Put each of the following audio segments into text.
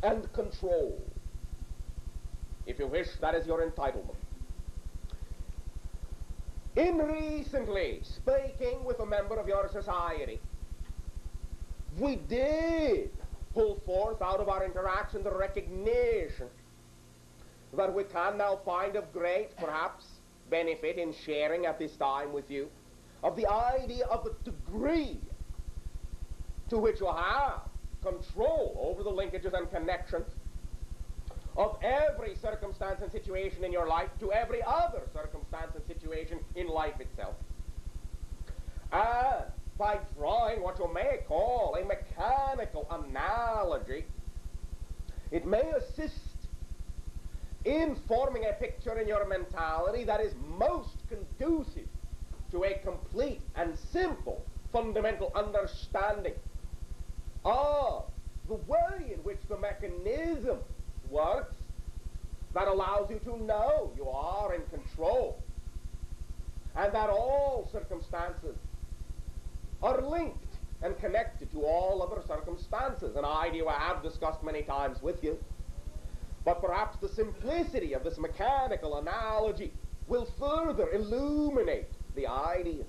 and control. If you wish, that is your entitlement. In recently speaking with a member of your society, we did pull forth out of our interaction the recognition that we can now find of great, perhaps, benefit in sharing at this time with you, of the idea of the degree to which you have control over the linkages and connections of every circumstance and situation in your life to every other circumstance and situation in life itself. And by drawing what you may call a mechanical analogy, it may assist in forming a picture in your mentality that is most conducive to a complete and simple fundamental understanding of the way in which the mechanism works that allows you to know you are in control, and that all circumstances are linked and connected to all other circumstances, an idea I have discussed many times with you. But perhaps the simplicity of this mechanical analogy will further illuminate the idea.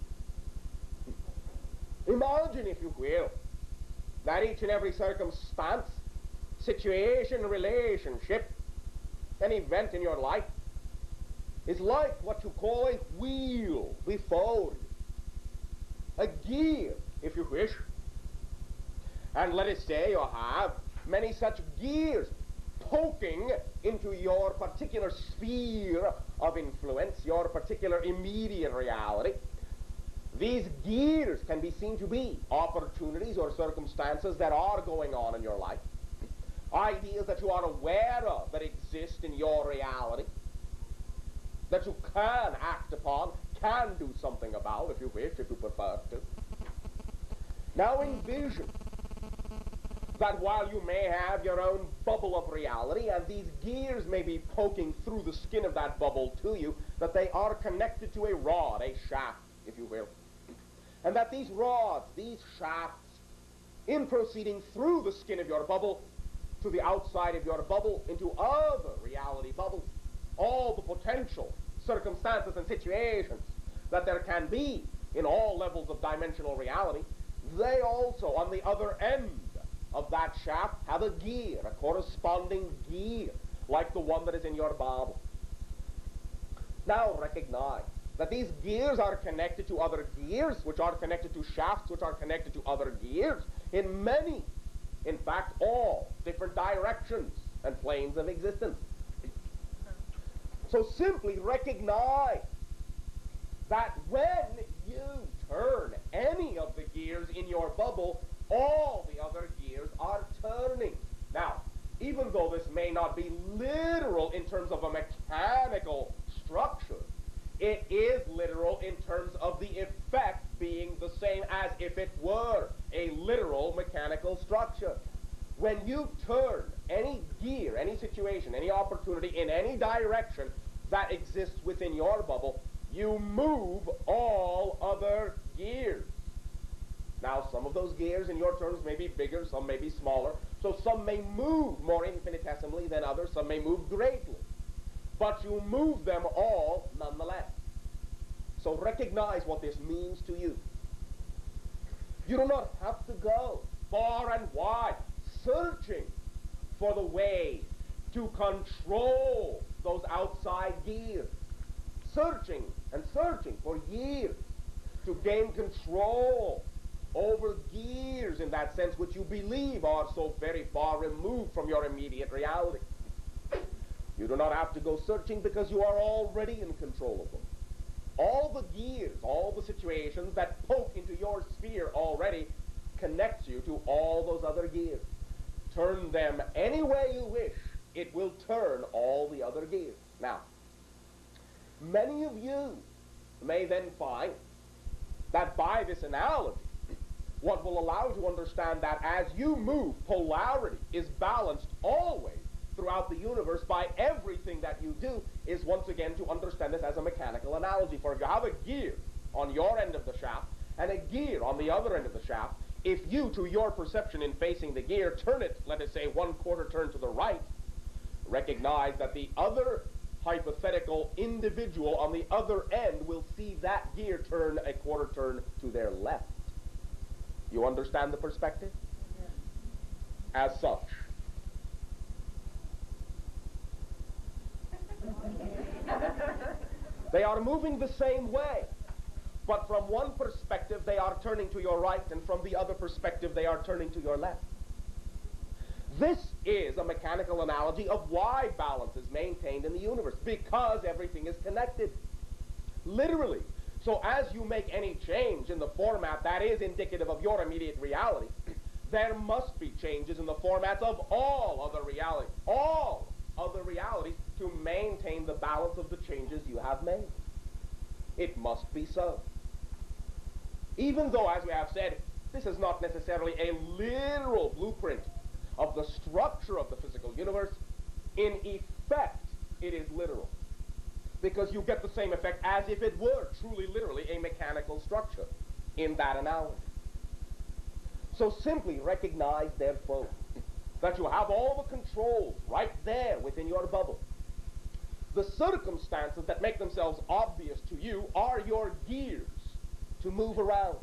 Imagine, if you will, that each and every circumstance, situation, relationship, an event in your life is like what you call a wheel before you, a gear, if you wish. And let us say you have many such gears poking into your particular sphere of influence, your particular immediate reality. These gears can be seen to be opportunities or circumstances that are going on in your life, ideas that you are aware of that exist in your reality, that you can act upon, can do something about, if you wish, if you prefer to. Now envision that while you may have your own bubble of reality, and these gears may be poking through the skin of that bubble to you, that they are connected to a rod, a shaft, if you will. And that these rods, these shafts, in proceeding through the skin of your bubble to the outside of your bubble into other reality bubbles, all the potential circumstances and situations that there can be in all levels of dimensional reality, they also, on the other end of that shaft, have a gear, a corresponding gear, like the one that is in your bubble. Now recognize that these gears are connected to other gears, which are connected to shafts, which are connected to other gears, in many, in fact all, different directions and planes of existence. So simply recognize that when you turn any of the gears in your bubble, all the other gears are turning. Now, even though this may not be literal in terms of a mechanical structure, it is literal in terms of the effect being the same as if it were a literal mechanical structure. When you turn any gear, any situation, any opportunity in any direction that exists within your bubble, you move all other gears. Now, some of those gears in your terms may be bigger, some may be smaller, so some may move more infinitesimally than others, some may move greatly. But you move them all nonetheless. So recognize what this means to you. You do not have to go far and wide searching for the way to control those outside gears. Searching and searching for years to gain control over gears in that sense which you believe are so very far removed from your immediate reality. You do not have to go searching because you are already in control of them. All the gears, all the situations that poke into your sphere already connects you to all those other gears. Turn them any way you wish, it will turn all the other gears. Now, many of you may then find that by this analogy, what will allow you to understand that as you move, polarity is balanced always throughout the universe by everything that you do, is once again to understand this as a mechanical analogy. For if you have a gear on your end of the shaft and a gear on the other end of the shaft, If you, to your perception in facing the gear, turn it, let us say, 1/4 turn to the right, recognize that the other hypothetical individual on the other end will see that gear turn a 1/4 turn to their left. You understand the perspective? Yeah. As such, they are moving the same way, but from one perspective they are turning to your right, and from the other perspective they are turning to your left. This is a mechanical analogy of why balance is maintained in the universe, because everything is connected. Literally. So as you make any change in the format that is indicative of your immediate reality, there must be changes in the formats of all other realities, to maintain the balance of the changes you have made. It must be so. Even though, as we have said, this is not necessarily a literal blueprint of the structure of the physical universe, in effect, it is literal. Because you get the same effect as if it were truly, literally, a mechanical structure in that analogy. So simply recognize, therefore, that you have all the controls right there within your bubble. The circumstances that make themselves obvious to you are your gears to move around.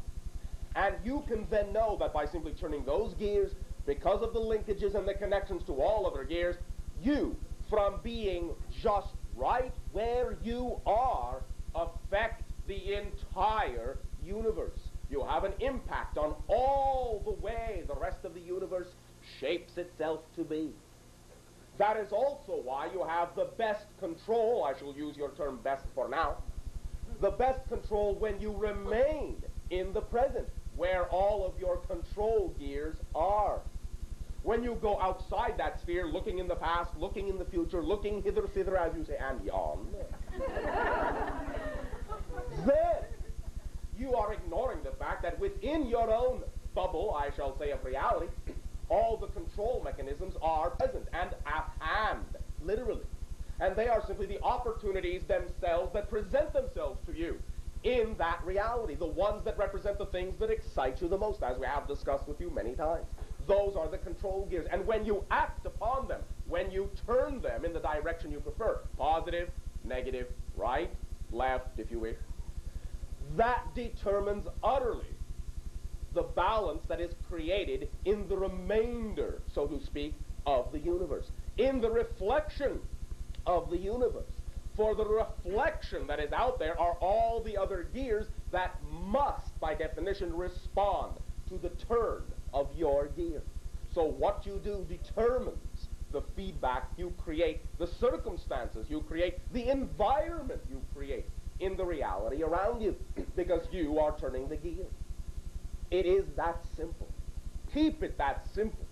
And you can then know that by simply turning those gears, because of the linkages and the connections to all other gears, you, from being just right where you are, affect the entire universe. You have an impact on all the way the rest of the universe shapes itself to be. That is also why you have the best control, I shall use your term best for now, the best control when you remain in the present, where all of your control gears are. When you go outside that sphere, looking in the past, looking in the future, looking hither, thither, as you say, and yon, then you are ignoring the fact that within your own bubble, I shall say, of reality, all the control mechanisms are present and at hand, literally. And they are simply the opportunities themselves that present themselves to you in that reality, the ones that represent the things that excite you the most, as we have discussed with you many times. Those are the control gears. And when you act upon them, when you turn them in the direction you prefer, positive, negative, right, left, if you wish, that determines utterly the balance that is created in the remainder, so to speak, of the universe, in the reflection of the universe. For the reflection that is out there are all the other gears that must, by definition, respond to the turn of your gear. So what you do determines the feedback you create, the circumstances you create, the environment you create in the reality around you, because you are turning the gear. It is that simple. Keep it that simple.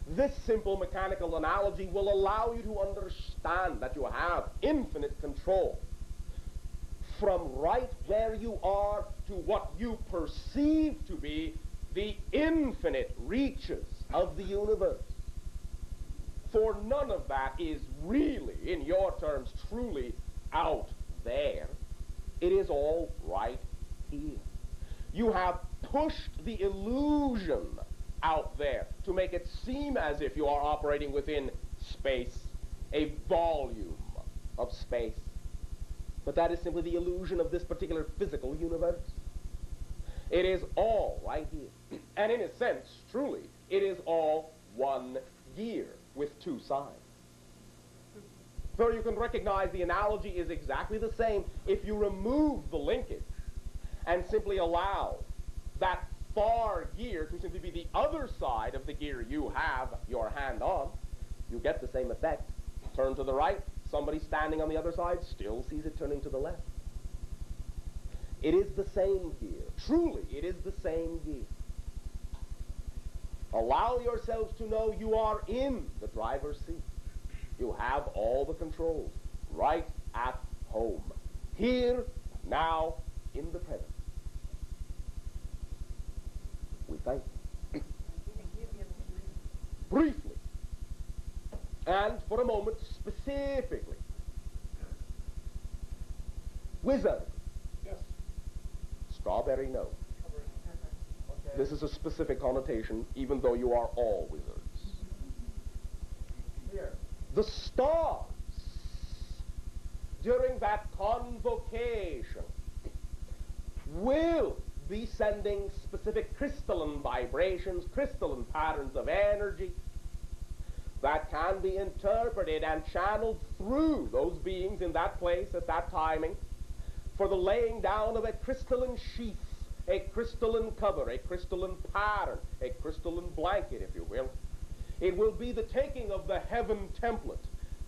This simple mechanical analogy will allow you to understand that you have infinite control from right where you are to what you perceive to be the infinite reaches of the universe. For none of that is really, in your terms, truly out there. It is all right here. You have pushed the illusion out there to make it seem as if you are operating within space, a volume of space. But that is simply the illusion of this particular physical universe. It is all right here. And in a sense, truly, it is all one gear with two sides. So you can recognize the analogy is exactly the same if you remove the linkage and simply allow that far gear to simply be the other side of the gear you have your hand on. You get the same effect. Turn to the right, somebody standing on the other side still sees it turning to the left. It is the same gear. Truly, it is the same gear. Allow yourselves to know you are in the driver's seat. You have all the controls right at home. Here, now, in the present. We thank you. Briefly, and for a moment specifically. Wizard. Yes. Strawberry, no. This is a specific connotation, even though you are all wizards. Here. The stars, during that convocation, will be sending specific crystalline vibrations, crystalline patterns of energy that can be interpreted and channeled through those beings in that place at that timing for the laying down of a crystalline sheath, a crystalline cover, a crystalline pattern, a crystalline blanket, if you will. It will be the taking of the heaven template,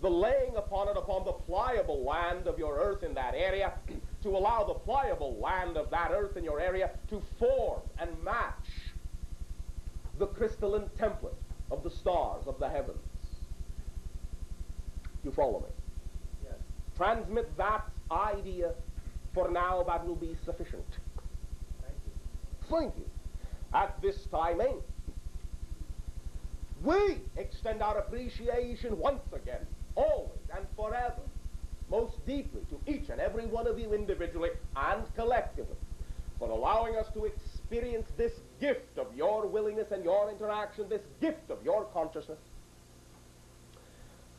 the laying upon it upon the pliable land of your earth in that area, to allow the pliable land of that earth in your area to form and match the crystalline template of the stars of the heavens. You follow me? Yes. Transmit that idea. For now, that will be sufficient. Thank you. Thank you. At this timing, we extend our appreciation once again, always and forever, most deeply to each and every one of you individually and collectively, for allowing us to experience this gift of your willingness and your interaction, this gift of your consciousness,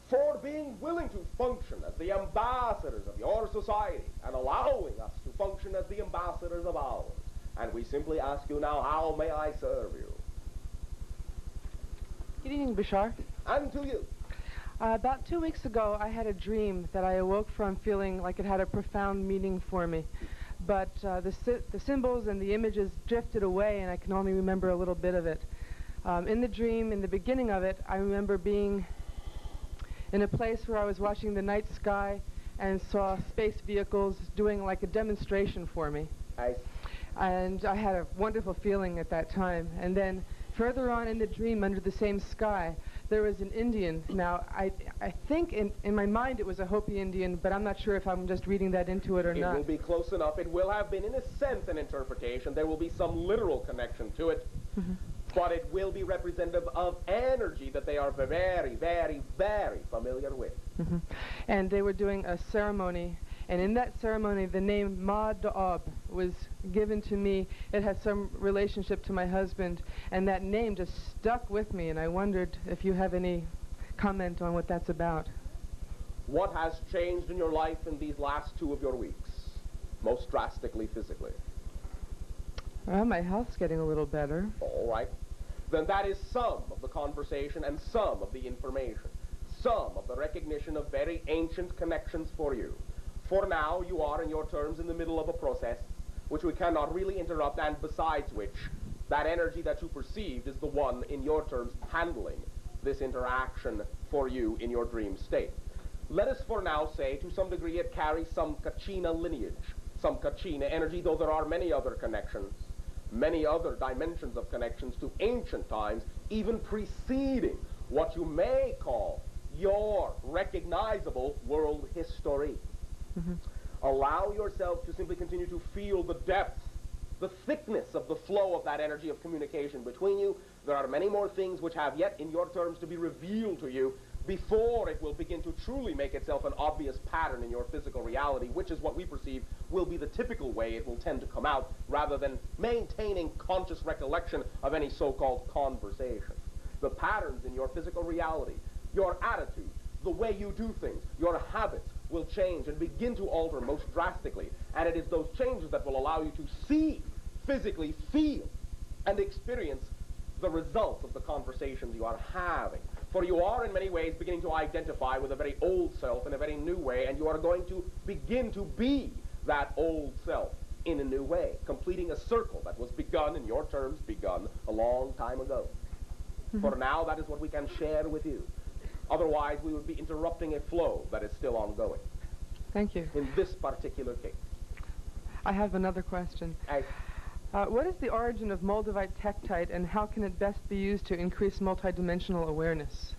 for being willing to function as the ambassadors of your society and allowing us to function as the ambassadors of ours. And we simply ask you now, how may I serve you? Good evening, Bashar. And to you. About 2 weeks ago, I had a dream that I awoke from feeling like it had a profound meaning for me. But the symbols and the images drifted away, and I can only remember a little bit of it. In the dream, in the beginning of it, I remember being in a place where I was watching the night sky and saw space vehicles doing like a demonstration for me. Nice. And I had a wonderful feeling at that time. And then further on in the dream, under the same sky, there was an Indian. Now, I think in my mind it was a Hopi Indian, but I'm not sure if I'm just reading that into it or not. It will be close enough. It will have been, in a sense, an interpretation. There will be some literal connection to it. But it will be representative of energy that they are very, very, very familiar with. And they were doing a ceremony, and in that ceremony the name Ma Da'ab was given to me. It had some relationship to my husband, and that name just stuck with me, and I wondered if you have any comment on what that's about. What has changed in your life in these last 2 of your weeks, most drastically physically? Well, my health's getting a little better. All right. Then that is some of the conversation and some of the information, some of the recognition of very ancient connections for you. For now, you are, in your terms, in the middle of a process which we cannot really interrupt, and besides which, that energy that you perceived is the one, in your terms, handling this interaction for you in your dream state. Let us for now say, to some degree, it carries some Kachina lineage, some Kachina energy, though there are many other connections, many other dimensions of connections to ancient times, even preceding what you may call your recognizable world history. Allow yourself to simply continue to feel the depth, the thickness of the flow of that energy of communication between you. There are many more things which have yet, in your terms, to be revealed to you before it will begin to truly make itself an obvious pattern in your physical reality, which is what we perceive will be the typical way it will tend to come out, rather than maintaining conscious recollection of any so-called conversation. The patterns in your physical reality, your attitude, the way you do things, your habits will change and begin to alter most drastically, and it is those changes that will allow you to see, physically feel, and experience the results of the conversations you are having. For you are in many ways beginning to identify with a very old self in a very new way, and you are going to begin to be that old self in a new way, completing a circle that was begun, in your terms, begun a long time ago. For now, that is what we can share with you. Otherwise, we would be interrupting a flow that is still ongoing. Thank you. In this particular case. I have another question. What is the origin of Moldavite tektite, and how can it best be used to increase multidimensional awareness?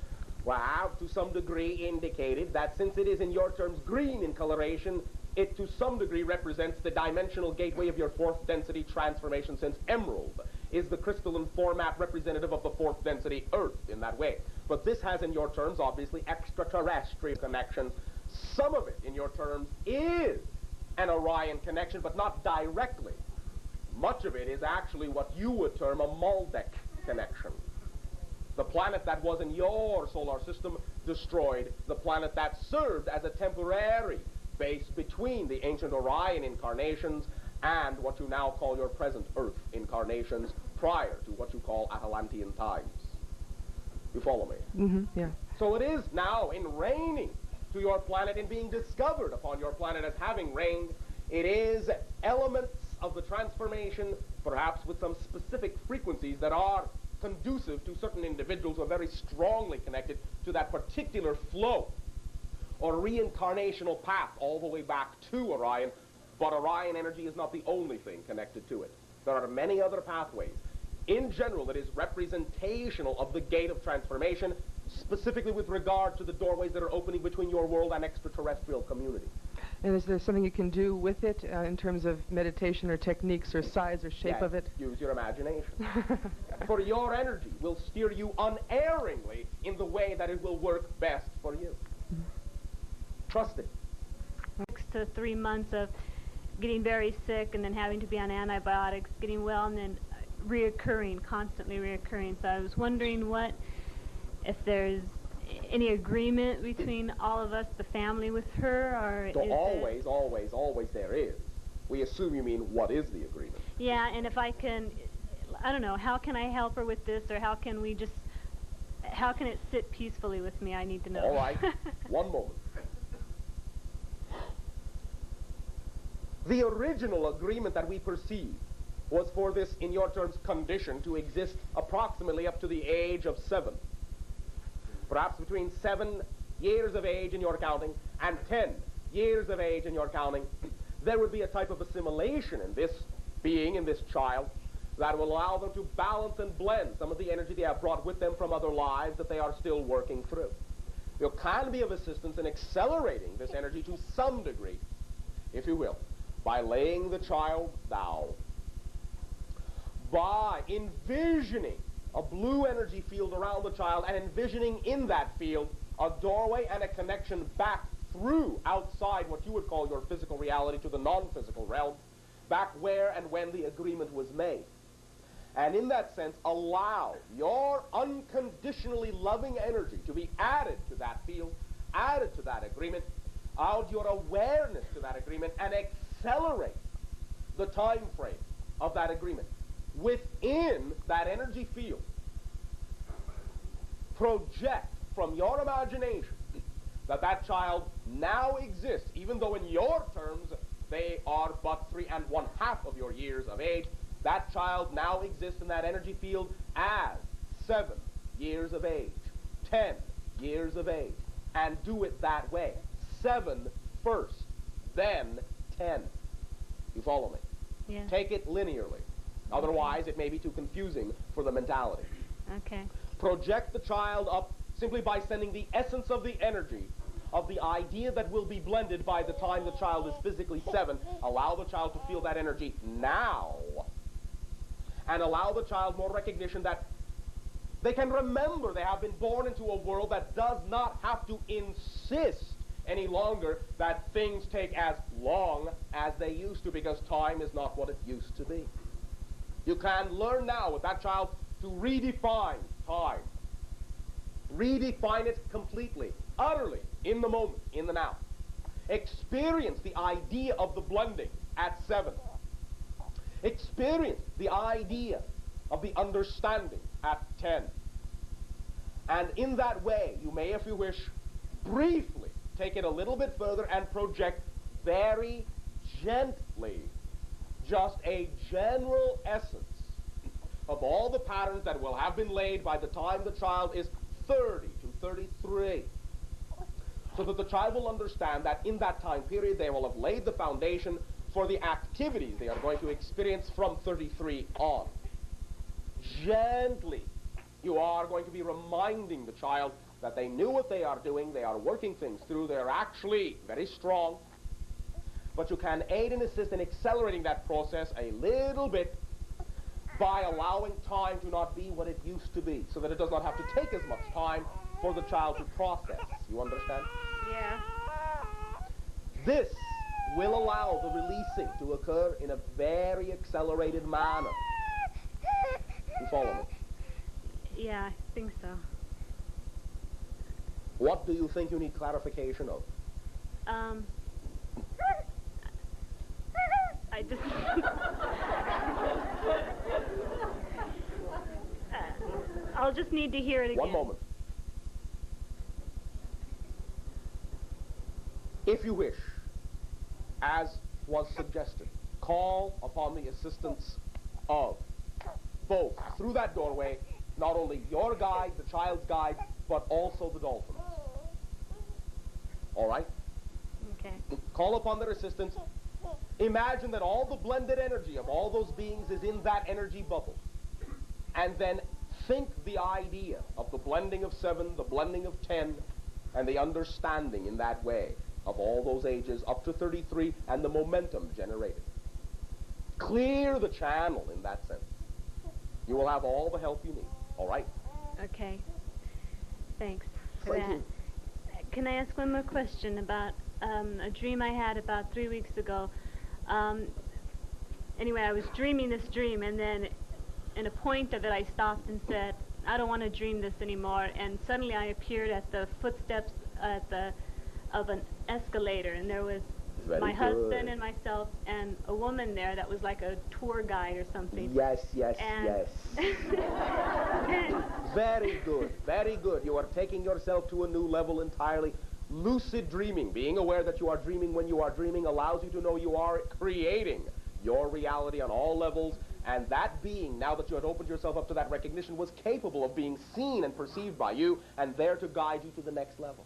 Well, I have to some degree indicated that since it is in your terms green in coloration, it to some degree represents the dimensional gateway of your 4th density transformation, since emerald is the crystalline format representative of the 4th density earth in that way. But this has in your terms obviously extraterrestrial connections. Some of it in your terms is an Orion connection, but not directly. much of it is actually what you would term a Maldek connection. The planet that was in your solar system destroyed, the planet that served as a temporary base between the ancient Orion incarnations and what you now call your present Earth incarnations prior to what you call Atalantean times. You follow me? Mm-hmm, yeah. So it is now in raining to your planet, in being discovered upon your planet as having reigned. It is elements of the transformation, perhaps with some specific frequencies that are conducive to certain individuals who are very strongly connected to that particular flow or reincarnational path all the way back to Orion. But Orion energy is not the only thing connected to it. There are many other pathways. In general, it is representational of the gate of transformation, specifically with regard to the doorways that are opening between your world and extraterrestrial community. And is there something you can do with it in terms of meditation or techniques or size or shape of it? Use your imagination. For your energy will steer you unerringly in the way that it will work best for you. Trust it. 6 to 3 months of getting very sick and then having to be on antibiotics, getting well, and then constantly reoccurring. So I was wondering if there's any agreement between all of us, the family, with her, or So is always there is. We assume you mean what is the agreement? Yeah, and if I can, I don't know, how can I help her with this, or how can it sit peacefully with me? I need to know. All right, one moment. The original agreement that we perceived was for this, in your terms, condition to exist approximately up to the age of 7. Perhaps between 7 years of age in your counting and 10 years of age in your counting, there would be a type of assimilation in this being, in this child, that will allow them to balance and blend some of the energy they have brought with them from other lives that they are still working through. You can be of assistance in accelerating this energy to some degree, if you will, by laying the child down, by envisioning a blue energy field around the child and envisioning in that field a doorway and a connection back through outside what you would call your physical reality to the non-physical realm, back where and when the agreement was made. And in that sense, allow your unconditionally loving energy to be added to that field, added to that agreement, add your awareness to that agreement, and accelerate the time frame of that agreement. Within that energy field, project from your imagination that child now exists, even though in your terms they are but 3 1/2 of your years of age. That child now exists in that energy field as 7 years of age, 10 years of age, and do it that way. 7 first, then 10. You follow me? Yeah. Take it linearly. Otherwise, it may be too confusing for the mentality. Okay. Project the child up simply by sending the essence of the energy of the idea that will be blended by the time the child is physically 7. Allow the child to feel that energy now. And allow the child more recognition that they can remember they have been born into a world that does not have to insist any longer that things take as long as they used to, because time is not what it used to be. You can learn now with that child to redefine time. Redefine it completely, utterly, in the moment, in the now. Experience the idea of the blending at 7. Experience the idea of the understanding at 10. And in that way, you may, if you wish, briefly take it a little bit further and project very gently just a general essence of all the patterns that will have been laid by the time the child is 30 to 33, so that the child will understand that in that time period they will have laid the foundation for the activities they are going to experience from 33 on. Gently, you are going to be reminding the child that they knew what they are doing, they are working things through, they are actually very strong, but you can aid and assist in accelerating that process a little bit by allowing time to not be what it used to be, so that it does not have to take as much time for the child to process. You understand? Yeah. This will allow the releasing to occur in a very accelerated manner. You follow me? Yeah, I think so. What do you think you need clarification of? I just... I'll just need to hear it again. One moment. If you wish, as was suggested, call upon the assistance of both, through that doorway, not only your guide, the child's guide, but also the dolphins. All right? Okay. Call upon their assistance. Imagine that all the blended energy of all those beings is in that energy bubble. And then think the idea of the blending of 7, the blending of 10, and the understanding in that way of all those ages up to 33 and the momentum generated. Clear the channel in that sense. You will have all the help you need. All right? Okay. Thanks for Thank that. you. Can I ask one more question about a dream I had about 3 weeks ago? Anyway, I was dreaming this dream, and then in a point of it, I stopped and said, I don't want to dream this anymore. And suddenly I appeared at the footsteps of an escalator, and there was my husband and myself and a woman there that was like a tour guide or something. Yes, yes, And yes. Very good, very good. You are taking yourself to a new level entirely. Lucid dreaming, being aware that you are dreaming when you are dreaming, allows you to know you are creating your reality on all levels, and that being, now that you had opened yourself up to that recognition, was capable of being seen and perceived by you, and there to guide you to the next level.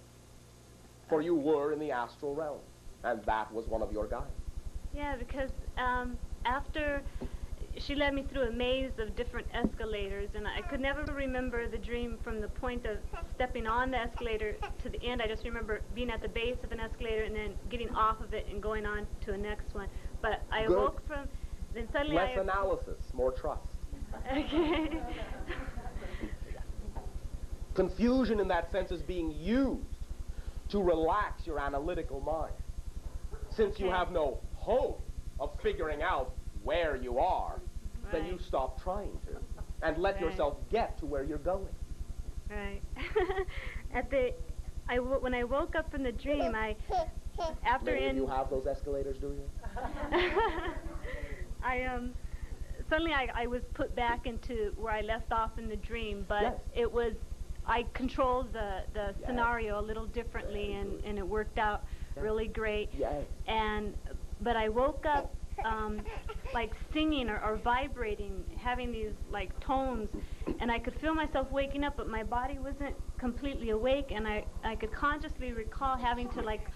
For you were in the astral realm, and that was one of your guides. Yeah, because after she led me through a maze of different escalators, and I could never remember the dream from the point of stepping on the escalator to the end. I just remember being at the base of an escalator and then getting off of it and going on to the next one. But I awoke from, then suddenly less analysis, more trust. Okay. Confusion in that sense is being used to relax your analytical mind. Since you have no hope of figuring out where you are, then you stop trying to and let yourself get to where you're going. Right. When I woke up from the dream, Many of you have those escalators, do you? Suddenly I was put back into where I left off in the dream, but I controlled the scenario a little differently, and it worked out really great. Yes. But I woke up like singing or vibrating, having these like tones, and I could feel myself waking up, but my body wasn't completely awake, and I could consciously recall having to like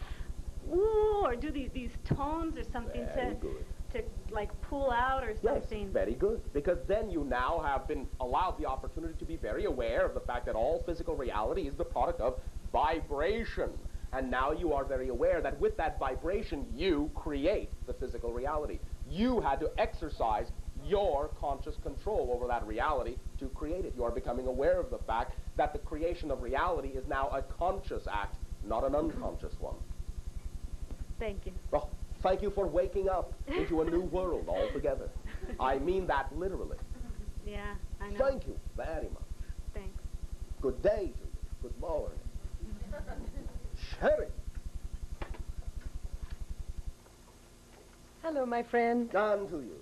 ooh, or do these tones or something to like pull out or something. Yes, very good. Because then you now have been allowed the opportunity to be very aware of the fact that all physical reality is the product of vibration. And now you are very aware that with that vibration, you create the physical reality. You had to exercise your conscious control over that reality to create it. You are becoming aware of the fact that the creation of reality is now a conscious act, not an unconscious one. Thank you. Well, thank you for waking up into a new world altogether. I mean that literally. Yeah, I know. Thank you very much. Thanks. Good day to you. Good morning. Sherry. Hello, my friend. And to you.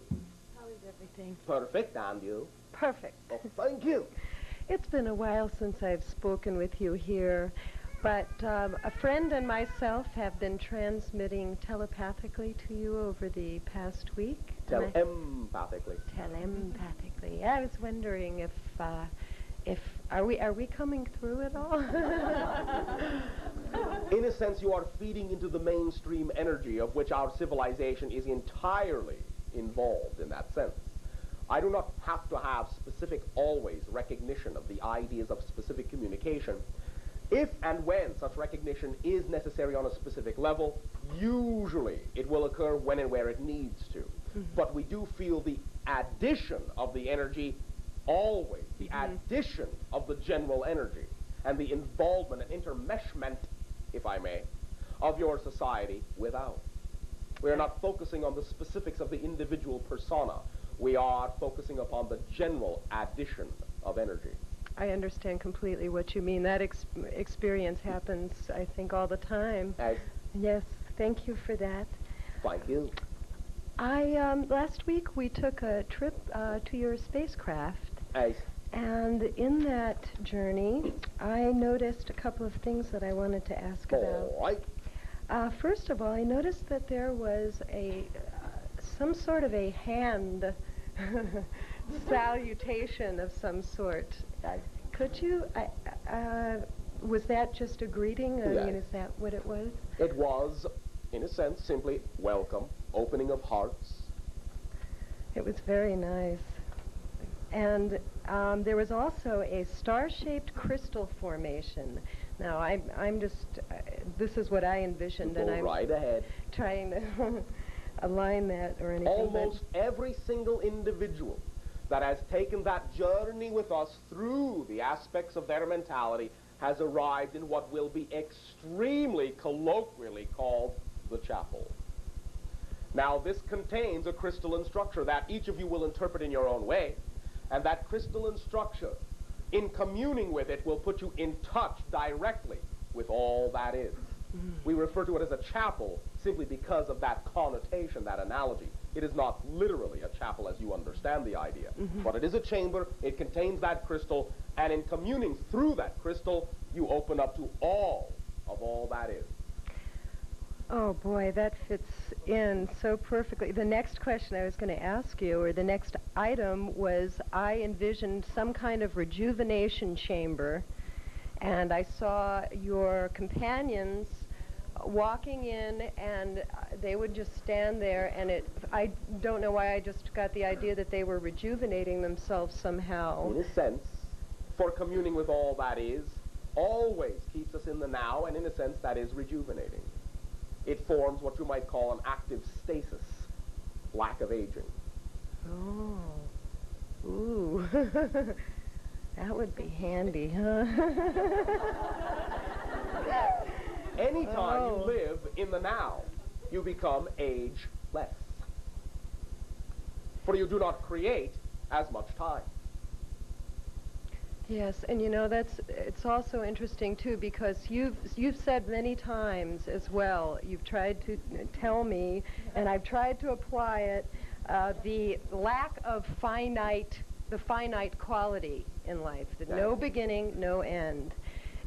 How is everything? Perfect, and you? Perfect. Oh, thank you. It's been a while since I've spoken with you here, but a friend and myself have been transmitting telepathically to you over the past week. Telepathically. Telepathically. I was wondering if are we coming through at all? In a sense, you are feeding into the mainstream energy of which our civilization is entirely involved in that sense. I do not have to have specific, always, recognition of the ideas of specific communication. If and when such recognition is necessary on a specific level, usually it will occur when and where it needs to. Mm-hmm. But we do feel the addition of the energy always, the addition of the general energy, and the involvement and intermeshment, if I may, of your society without. We are not focusing on the specifics of the individual persona. We are focusing upon the general addition of energy. I understand completely what you mean. That experience happens, I think, all the time. Yes, thank you for that. Thank you. Last week we took a trip to your spacecraft. And in that journey, I noticed a couple of things that I wanted to ask about. All right. First of all, I noticed that there was some sort of a hand salutation of some sort. Could you, was that just a greeting? I mean, is that what it was? It was, in a sense, simply welcome, opening of hearts. It was very nice. And there was also a star-shaped crystal formation. Now, I'm just, this is what I envisioned, and I'm right ahead. Trying to align that or anything. Almost every single individual that has taken that journey with us through the aspects of their mentality has arrived in what will be extremely colloquially called the chapel. Now, this contains a crystalline structure that each of you will interpret in your own way, and that crystalline structure, in communing with it, will put you in touch directly with all that is. We refer to it as a chapel simply because of that connotation, that analogy. It is not literally a chapel as you understand the idea, but it is a chamber, it contains that crystal, and in communing through that crystal, you open up to all of all that is. Oh boy, that fits in so perfectly. The next question I was going to ask you, or the next item, was I envisioned some kind of rejuvenation chamber, and I saw your companions walking in, and they would just stand there, and I don't know why I just got the idea that they were rejuvenating themselves somehow. In a sense, for communing with all that is, always keeps us in the now, and in a sense that is rejuvenating. It forms what you might call an active stasis, lack of aging. Oh. Ooh. That would be handy, huh? Anytime you live in the now, you become ageless. For you do not create as much time. Yes, and you know, it's also interesting too, because you've said many times as well, you've tried to tell me, and I've tried to apply it, the lack of the finite quality in life, that no beginning, no end.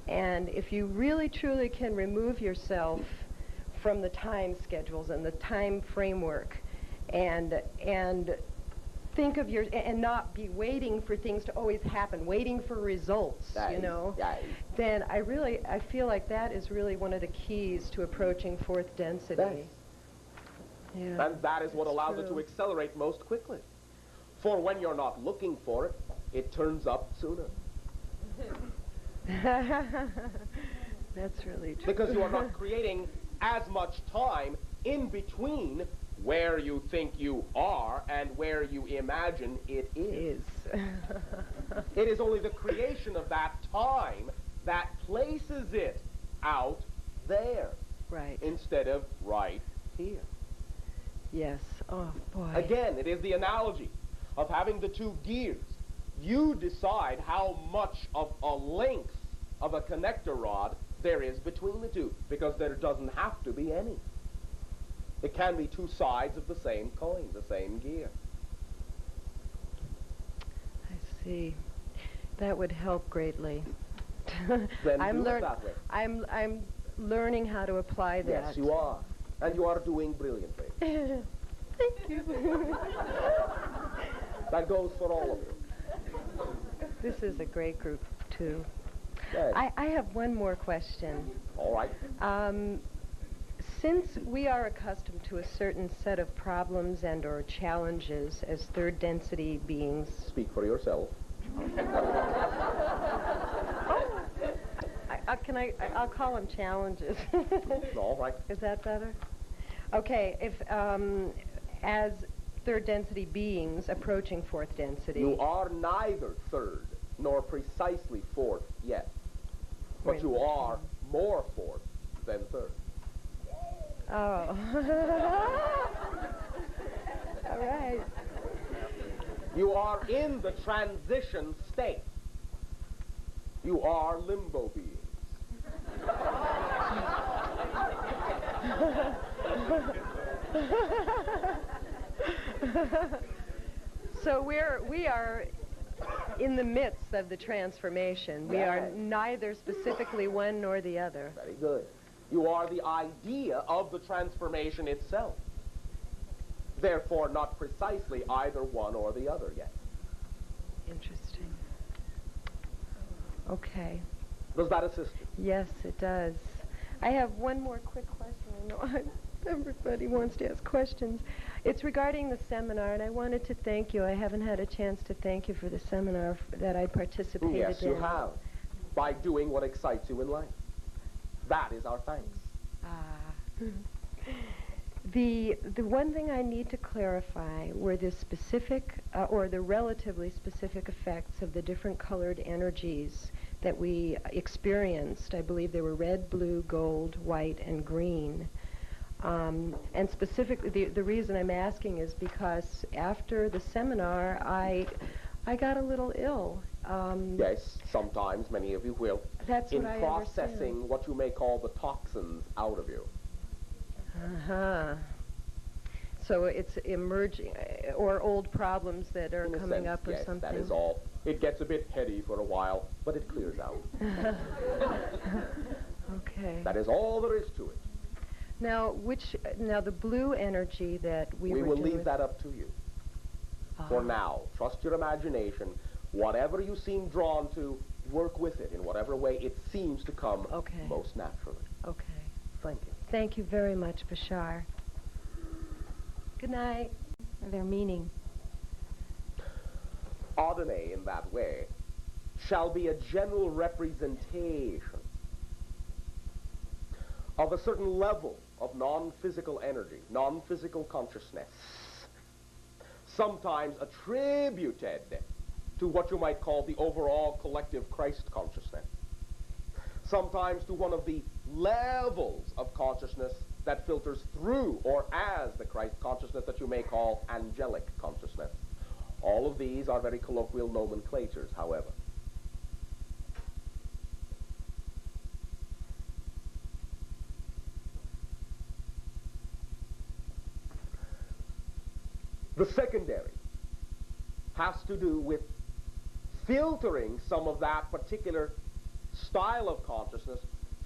And if you really truly can remove yourself from the time schedules and the time framework, and think of and not be waiting for things to always happen, waiting for results, you know, then I feel like that is really one of the keys to approaching fourth density. Yeah, and that is what allows it to accelerate most quickly. For when you're not looking for it, it turns up sooner. That's really true. Because you are not creating as much time in between where you think you are and where you imagine it is. It is only the creation of that time that places it out there. Right. Instead of right here. Yes. Oh, boy. Again, it is the analogy of having the two gears. You decide how much of a length of a connector rod there is between the two, because there doesn't have to be any. It can be two sides of the same coin, the same gear. I see. That would help greatly. Then do it that way. I'm learning how to apply that. Yes, you are. And you are doing brilliantly. Thank you. That goes for all of you. This is a great group, too. Yes. I have one more question. All right. Since we are accustomed to a certain set of problems and or challenges as third density beings... Speak for yourself. I'll call them challenges. All right. Is that better? Okay, if as third density beings approaching fourth density... You are neither third nor precisely fourth yet. But you are more fourth than third. Oh. All right. You are in the transition state. You are limbo beings. So we are in the midst of the transformation. We are neither specifically one nor the other. Very good. You are the idea of the transformation itself. Therefore, not precisely either one or the other yet. Interesting. Okay. Does that assist you? Yes, it does. I have one more quick question. I know everybody wants to ask questions. It's regarding the seminar, and I wanted to thank you. I haven't had a chance to thank you for the seminar that I participated in. Yes, you have. By doing what excites you in life. That is our thanks. The one thing I need to clarify were the specific, or the relatively specific effects of the different colored energies that we experienced. I believe they were red, blue, gold, white, and green. And specifically, the reason I'm asking is because after the seminar, I got a little ill. Yes, sometimes many of you will. That's what in I processing understand. what you may call the toxins out of you. Uh-huh. So it's emerging, or old problems that are In a coming sense, up or yes, something. that is all. It gets a bit heady for a while, but it clears out. Okay. That is all there is to it. Now, the blue energy that we were will doing leave with- that up to you. For now, trust your imagination. Whatever you seem drawn to, work with it in whatever way it seems to come most naturally. Okay. Thank you. Thank you very much, Bashar. Good night. Their meaning. Adonai, in that way, shall be a general representation of a certain level of non-physical energy, non-physical consciousness, sometimes attributed to what you might call the overall collective Christ consciousness, sometimes to one of the levels of consciousness that filters through or as the Christ consciousness that you may call angelic consciousness. All of these are very colloquial nomenclatures, however. The secondary has to do with filtering some of that particular style of consciousness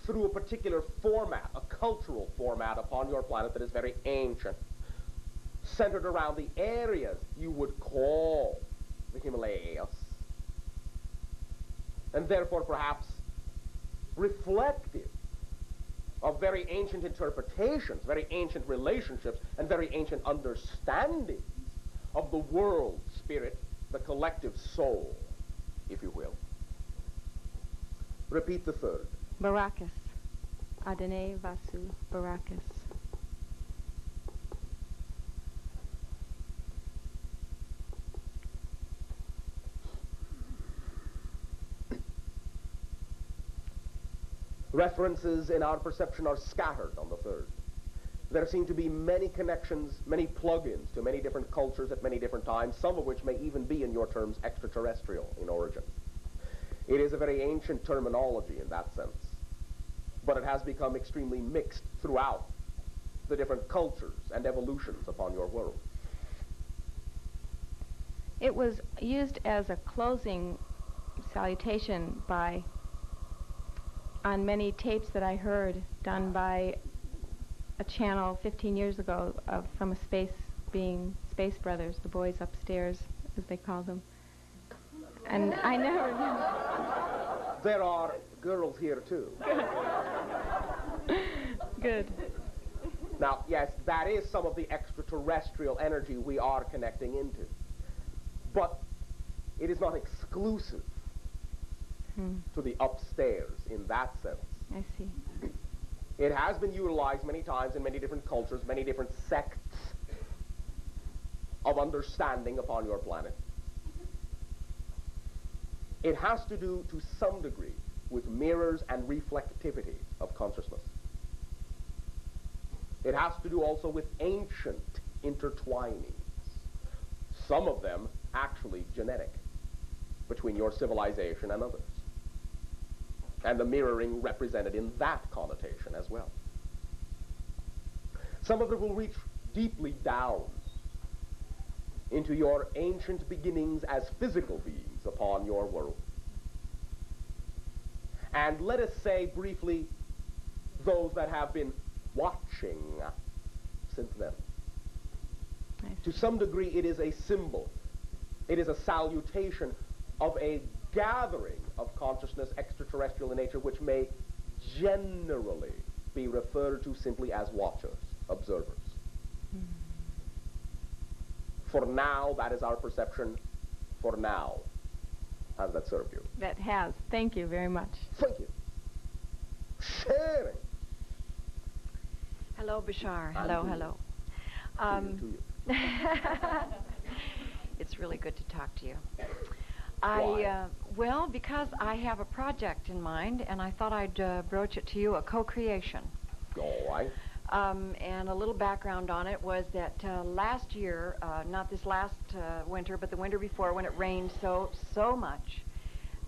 through a particular format, a cultural format upon your planet that is very ancient, centered around the areas you would call the Himalayas, and therefore perhaps reflective of very ancient interpretations, very ancient relationships, and very ancient understandings of the world spirit, the collective soul, if you will. Repeat the third. Barakas. Adonai Vasu Barakas. References in our perception are scattered on the third. There seem to be many connections, many plug-ins to many different cultures at many different times, some of which may even be, in your terms, extraterrestrial in origin. It is a very ancient terminology in that sense, but it has become extremely mixed throughout the different cultures and evolutions upon your world. It was used as a closing salutation on many tapes that I heard done by a channel 15 years ago from a space Space Brothers, the boys upstairs, as they call them. And I never knew. There are girls here too. Good. Now, yes, that is some of the extraterrestrial energy we are connecting into. But it is not exclusive to the upstairs in that sense. I see. It has been utilized many times in many different cultures, many different sects of understanding upon your planet. It has to do, to some degree, with mirrors and reflectivity of consciousness. It It has to do also with ancient intertwinings, some of them actually genetic, between your civilization and others, and the mirroring represented in that connotation as well. Some of it will reach deeply down into your ancient beginnings as physical beings upon your world. And let us say briefly, those that have been watching since then. To some degree, it is a symbol. It is a salutation of a gathering of consciousness, extraterrestrial in nature, which may generally be referred to simply as watchers, observers. For now, that is our perception. For now. How does that serve you? That has. Thank you very much. Thank you. Sharing. Hello, Bashar. And Hello, to you. hello. To you. It's really good to talk to you. Why? Well, because I have a project in mind, and I thought I'd broach it to you, a co-creation. All right. And a little background on it was that last year, not this last winter, but the winter before, when it rained so much,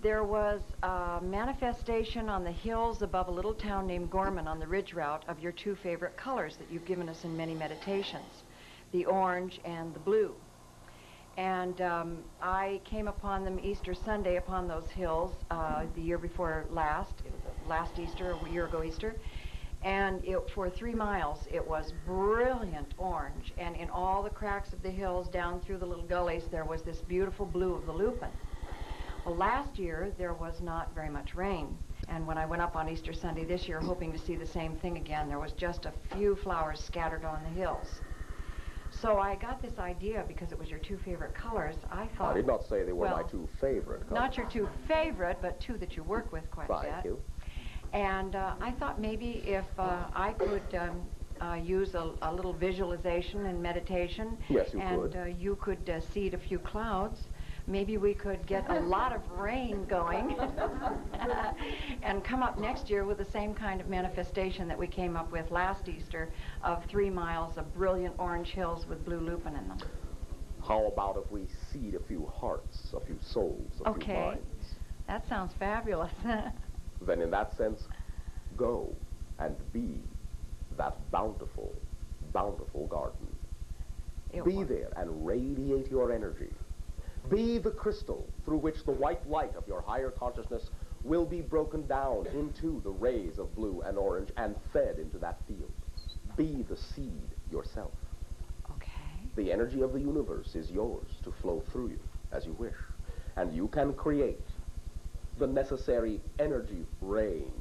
there was a manifestation on the hills above a little town named Gorman on the ridge route of your two favorite colors that you've given us in many meditations, the orange and the blue. And I came upon them Easter Sunday upon those hills the year before last Easter, a year ago Easter. And for 3 miles, it was brilliant orange. And in all the cracks of the hills, down through the little gullies, there was this beautiful blue of the lupin. Well, last year, there was not very much rain. And when I went up on Easter Sunday this year, hoping to see the same thing again, there was just a few flowers scattered on the hills. So I got this idea, because it was your two favorite colors, I thought... I did not say they were well, my two favorite colors. Not your two favorite, but two that you work with quite a bit. Thank you. And I thought maybe if I could use a little visualization and meditation, Yes, you and could. You could seed a few clouds, maybe we could get a lot of rain going and come up next year with the same kind of manifestation that we came up with last Easter of 3 miles of brilliant orange hills with blue lupin in them. How about if we seed a few hearts, a few souls, a few minds? That sounds fabulous. Then in that sense, go and be that bountiful, bountiful garden. Be there and radiate your energy. Be the crystal through which the white light of your higher consciousness will be broken down into the rays of blue and orange and fed into that field. Be the seed yourself. Okay. The energy of the universe is yours to flow through you as you wish. And you can create the necessary energy rain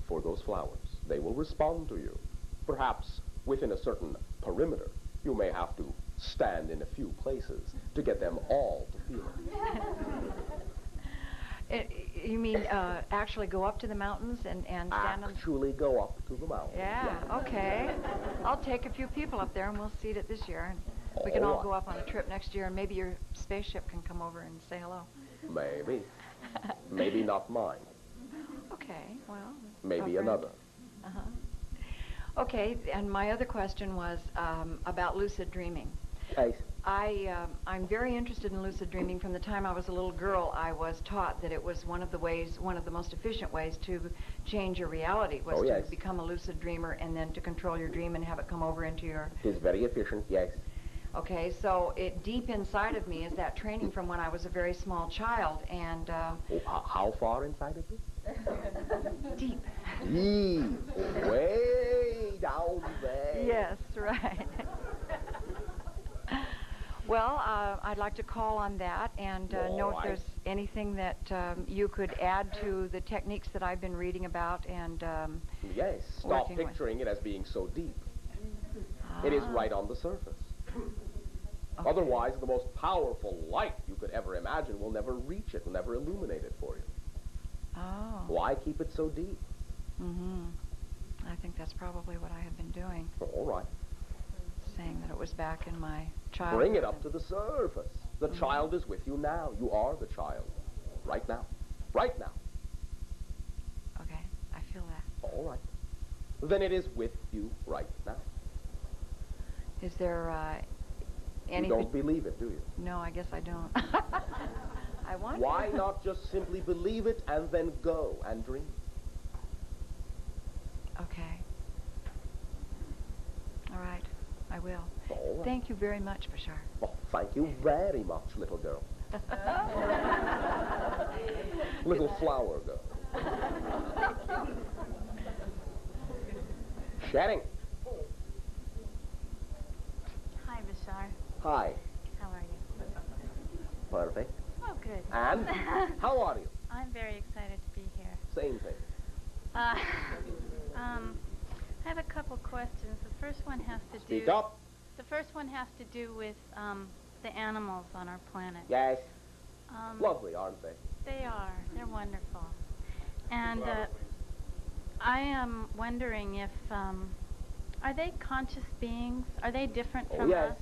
for those flowers. They will respond to you. Perhaps within a certain perimeter, you may have to stand in a few places to get them all to feel it. You mean actually go up to the mountains and stand on... Actually go up to the mountains. Yeah, okay. I'll take a few people up there and we'll seed it this year. We can all go up on a trip next year, and maybe your spaceship can come over and say hello. Maybe. Maybe not mine. Okay, well... Maybe another. Uh-huh. Okay, and my other question was about lucid dreaming. Yes. I'm very interested in lucid dreaming. From the time I was a little girl, I was taught that it was one of the most efficient ways to change your reality, was to become a lucid dreamer and then to control your dream and have it come over into your... It is very efficient, yes. Okay, so deep inside of me is that training from when I was a very small child, and... how far inside of you? Deep. Deep. Way down there. Yes, right. Well, I'd like to call on that and know if there's anything that you could add to the techniques that I've been reading about and yes, stop picturing it as being so deep. It is right on the surface. Okay. Otherwise, the most powerful light you could ever imagine will never reach it, will never illuminate it for you. Oh. Why keep it so deep? Mm-hmm. I think that's probably what I have been doing. All right. Saying that it was back in my childhood. Bring it up to the surface. The child is with you now. You are the child. Right now. Right now. Okay, I feel that. All right. Then it is with you right now. Is there any? You don't believe it, do you? No, I guess I don't. I want Why to. not just simply believe it and then go and dream? Okay. All right, I will. All right. Thank you very much, Bashar. Well, thank you very much, little girl. Little flower girl. Chatting. Hi, Bashar. Hi. How are you? Perfect. Oh, good. And how are you? I'm very excited to be here. Same thing. I have a couple questions. The first one has to Speak do. up. The first one has to do with the animals on our planet. Yes. Lovely, aren't they? They are. They're wonderful. And I am wondering if are they conscious beings? Are they different from yes. us?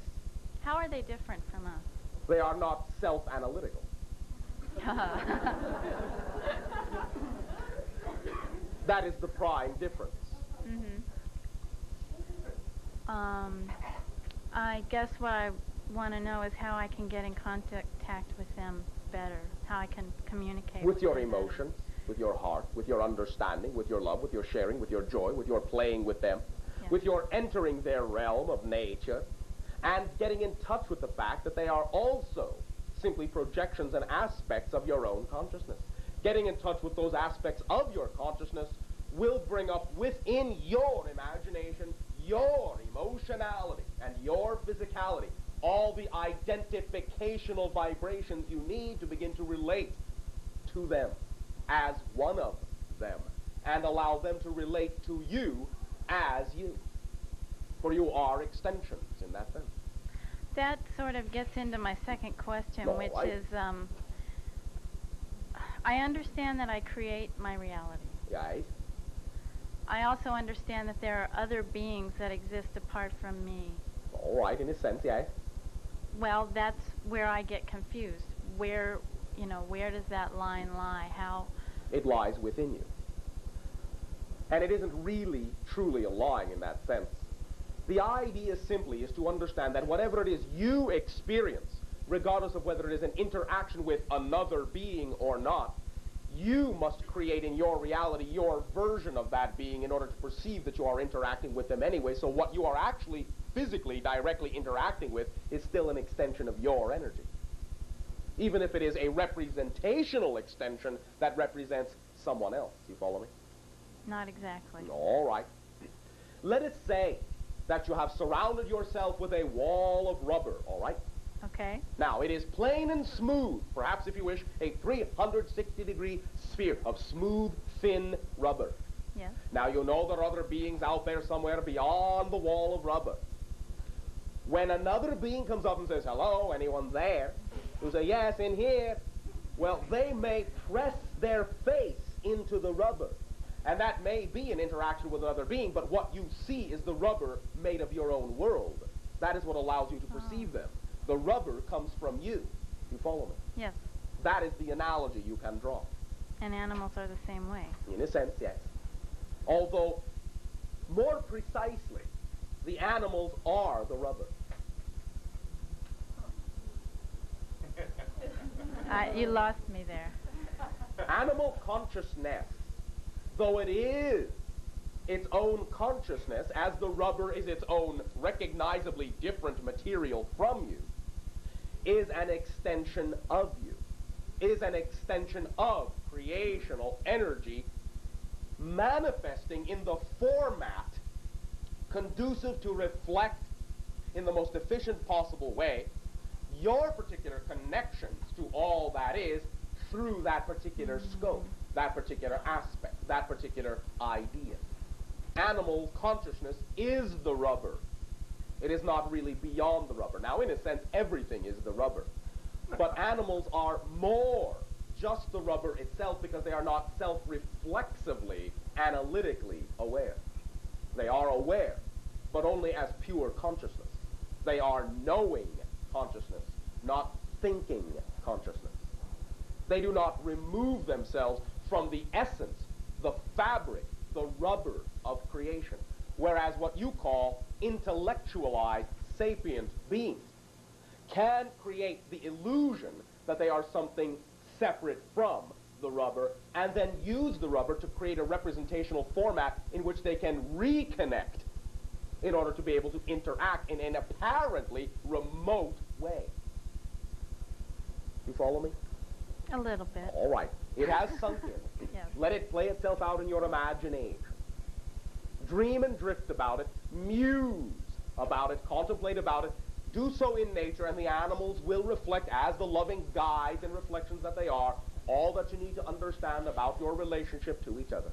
How are they different from us? They are not self-analytical. That is the prime difference. I guess what I want to know is how I can get in contact with them better, how I can communicate With your them better. emotions, with your heart, with your understanding, with your love, with your sharing, with your joy, with your playing with them, Yeah. with your entering their realm of nature, and getting in touch with the fact that they are also simply projections and aspects of your own consciousness. Getting in touch with those aspects of your consciousness will bring up within your imagination, your emotionality, and your physicality all the identificational vibrations you need to begin to relate to them as one of them, and allow them to relate to you as you. For you are extensions in that sense. That sort of gets into my second question, No, which is, I understand that I create my reality. Right? I also understand that there are other beings that exist apart from me. All right, in a sense, yes. Well, that's where I get confused. Where does that line lie? How? It lies within you. And it isn't really, truly a lying in that sense. The idea simply is to understand that whatever it is you experience, regardless of whether it is an interaction with another being or not, you must create in your reality your version of that being in order to perceive that you are interacting with them anyway. So what you are actually physically directly interacting with is still an extension of your energy. Even if it is a representational extension that represents someone else. You follow me? Not exactly. All right. Let us say that you have surrounded yourself with a wall of rubber, all right? Okay. Now, it is plain and smooth, perhaps if you wish, a 360-degree sphere of smooth, thin rubber. Yes. Now, you know there are other beings out there somewhere beyond the wall of rubber. When another being comes up and says, hello, anyone there? You say, yes, in here. Well, they may press their face into the rubber. And that may be an interaction with another being, but what you see is the rubber made of your own world. That is what allows you to perceive them. The rubber comes from you. You follow me? Yes. That is the analogy you can draw. And animals are the same way. In a sense, yes. Although, more precisely, the animals are the rubber. You lost me there. Animal consciousness, though it is its own consciousness, as the rubber is its own recognizably different material from you, is an extension of you, is an extension of creational energy manifesting in the format conducive to reflect in the most efficient possible way your particular connections to all that is through that particular scope, that particular aspect, that particular idea. Animal consciousness is the rubber. It is not really beyond the rubber. Now, in a sense, everything is the rubber. But animals are more just the rubber itself because they are not self-reflexively, analytically aware. They are aware, but only as pure consciousness. They are knowing consciousness, not thinking consciousness. They do not remove themselves from the essence, the fabric, the rubber of creation. Whereas what you call intellectualized sapient beings can create the illusion that they are something separate from the rubber, and then use the rubber to create a representational format in which they can reconnect in order to be able to interact in an apparently remote way. You follow me? A little bit. All right. It has sunk in. Yes. Let it play itself out in your imagination. Dream and drift about it. Muse about it. Contemplate about it. Do so in nature, and the animals will reflect, as the loving guides and reflections that they are, all that you need to understand about your relationship to each other.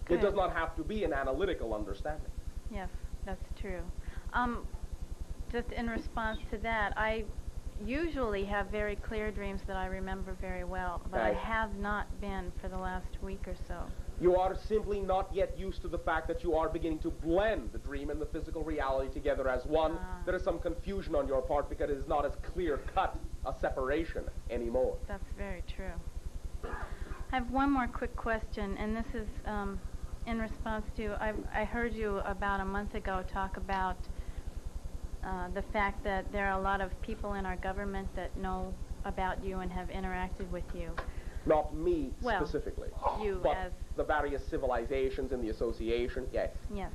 Good. It does not have to be an analytical understanding. Yes, that's true. Just in response to that, I usually have very clear dreams that I remember very well, but I Right. have not been for the last week or so. You are simply not yet used to the fact that you are beginning to blend the dream and the physical reality together as one. There is some confusion on your part because it is not as clear-cut a separation anymore. That's very true. I have one more quick question, and this is in response to, I heard you about a month ago talk about the fact that there are a lot of people in our government that know about you and have interacted with you. Not me Well, specifically, you but as... the various civilizations in the association, yes. Yes.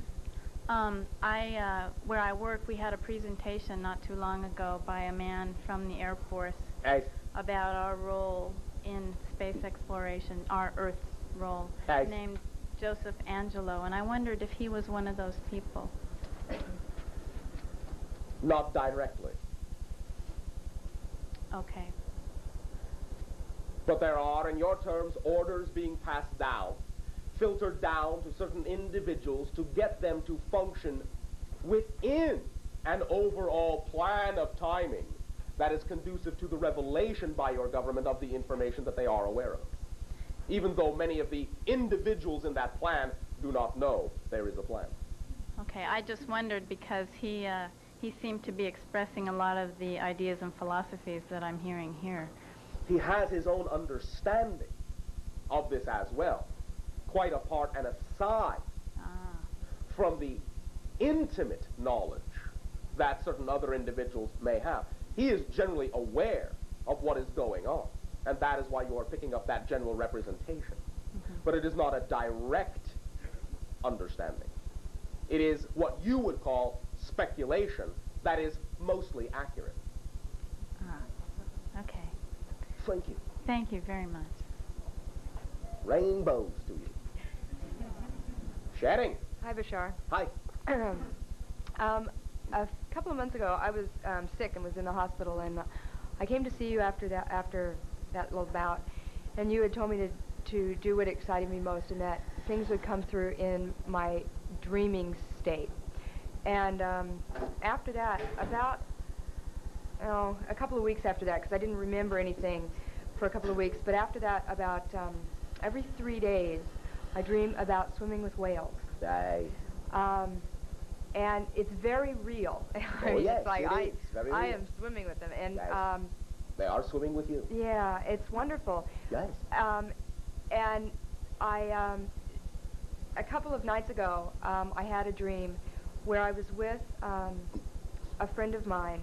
Where I work, we had a presentation not too long ago by a man from the Air Force Yes. about our role in space exploration, our Earth's role, Yes. named Joseph Angelo, and I wondered if he was one of those people. Not directly. Okay. But there are, in your terms, orders being passed down, filtered down to certain individuals to get them to function within an overall plan of timing that is conducive to the revelation by your government of the information that they are aware of. Even though many of the individuals in that plan do not know there is a plan. Okay, I just wondered because he seemed to be expressing a lot of the ideas and philosophies that I'm hearing here. He has his own understanding of this as well, quite apart and aside from the intimate knowledge that certain other individuals may have. He is generally aware of what is going on, and that is why you are picking up that general representation. But it is not a direct understanding. It is what you would call speculation that is mostly accurate. Okay. Thank you. Thank you very much. Rainbows to you. Shedding. Hi, Bashar. Hi. A couple of months ago, I was sick and was in the hospital, and I came to see you after that little bout, and you had told me to do what excited me most, and that things would come through in my dreaming state. And after that, about a couple of weeks after that, because I didn't remember anything for a couple of weeks, but after that, about every 3 days, I dream about swimming with whales. Nice. And it's very real. Oh, yes, it's like it is. Very I real. am swimming with them. And Nice. They are swimming with you. yeah, it's wonderful. Yes. And I, a couple of nights ago, I had a dream where I was with a friend of mine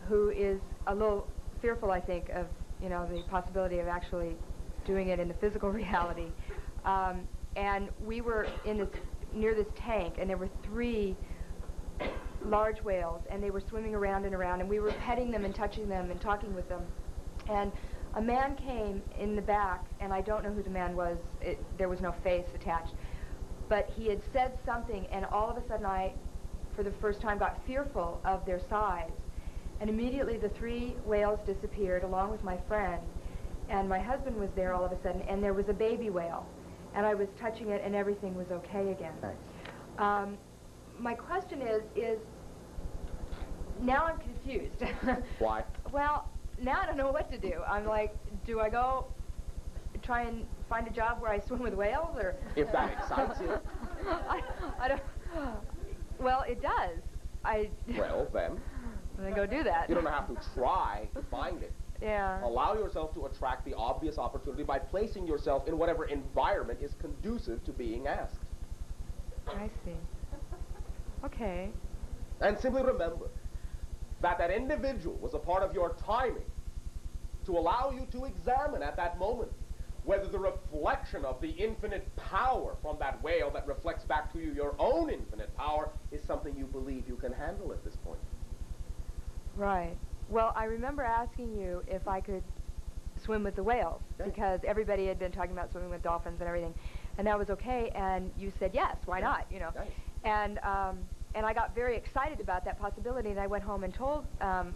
who is a little fearful, I think, of the possibility of actually doing it in the physical reality. And we were near this tank, and there were 3 large whales, and they were swimming around and around, and we were petting them and touching them and talking with them. And a man came in the back, and I don't know who the man was. There was no face attached. But he had said something, and all of a sudden I, for the first time, got fearful of their size. And immediately the 3 whales disappeared, along with my friend. And my husband was there all of a sudden, and there was a baby whale. And I was touching it, and everything was okay again. Nice. My question is now I'm confused. Why? Well, now I don't know what to do. I'm like, do I go try and find a job where I swim with whales, or? If that excites you. I don't. Well, it does. Well, then. Then go do that. You don't have to try to find it. Yeah. Allow yourself to attract the obvious opportunity by placing yourself in whatever environment is conducive to being asked. I see. Okay. And simply remember that that individual was a part of your timing to allow you to examine at that moment whether the reflection of the infinite power from that whale that reflects back to you your own infinite power is something you believe you can handle at this point. Right. Well, I remember asking you if I could swim with the whales, Okay. because everybody had been talking about swimming with dolphins and everything, and that was okay, and you said yes, why not, you know. Nice. And I got very excited about that possibility, and I went home and told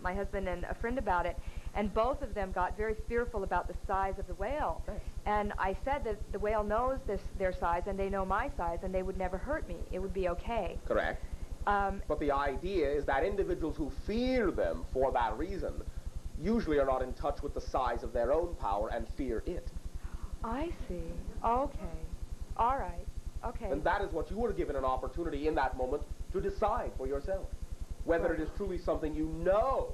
my husband and a friend about it, and both of them got very fearful about the size of the whale. Nice. And I said that the whale knows their size, and they know my size, and they would never hurt me. It would be okay. Correct. But the idea is that individuals who fear them for that reason usually are not in touch with the size of their own power and fear it. I see. Okay. All right. Okay. And that is what you were given an opportunity in that moment to decide for yourself. Whether it is truly something you know,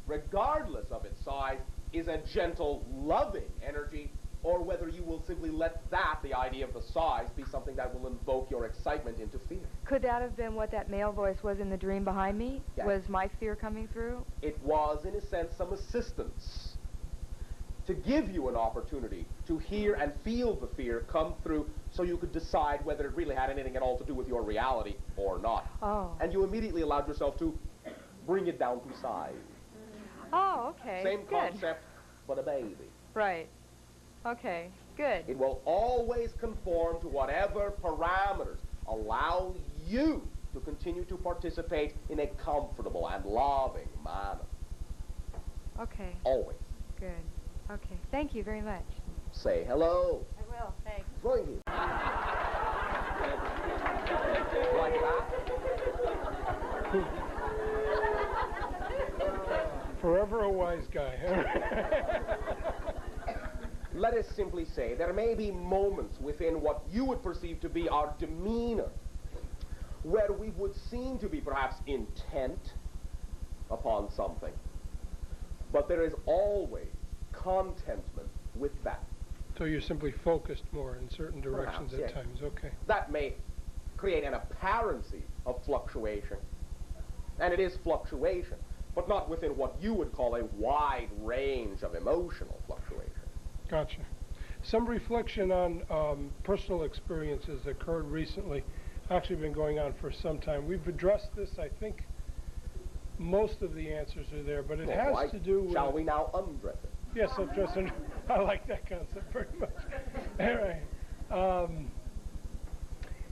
regardless of its size, is a gentle, loving energy, or whether you will simply let that, the idea of the size, be something that will invoke your excitement into fear. Could that have been what that male voice was in the dream behind me? Yes. Was my fear coming through? It was, in a sense, some assistance to give you an opportunity to hear and feel the fear come through so you could decide whether it really had anything at all to do with your reality or not. Oh. And you immediately allowed yourself to bring it down to size. Oh, okay. Same Good. concept, but a baby. Right. Okay. Good. It will always conform to whatever parameters allow you to continue to participate in a comfortable and loving manner. Okay. Always. Good. Okay. Thank you very much. Say hello. I will. Thanks. Going here. Like that. Forever a wise guy, huh? Let us simply say there may be moments within what you would perceive to be our demeanor where we would seem to be perhaps intent upon something. But there is always contentment with that. So you're simply focused more in certain directions Perhaps, at yes. times. Okay. That may create an apparency of fluctuation. And it is fluctuation, but not within what you would call a wide range of emotional fluctuation. Gotcha. Some reflection on personal experiences occurred recently. Actually been going on for some time. We've addressed this. I think most of the answers are there, but it has to do with... Shall we now undress it? Yes, let's dress it. I like that concept very much. Anyway,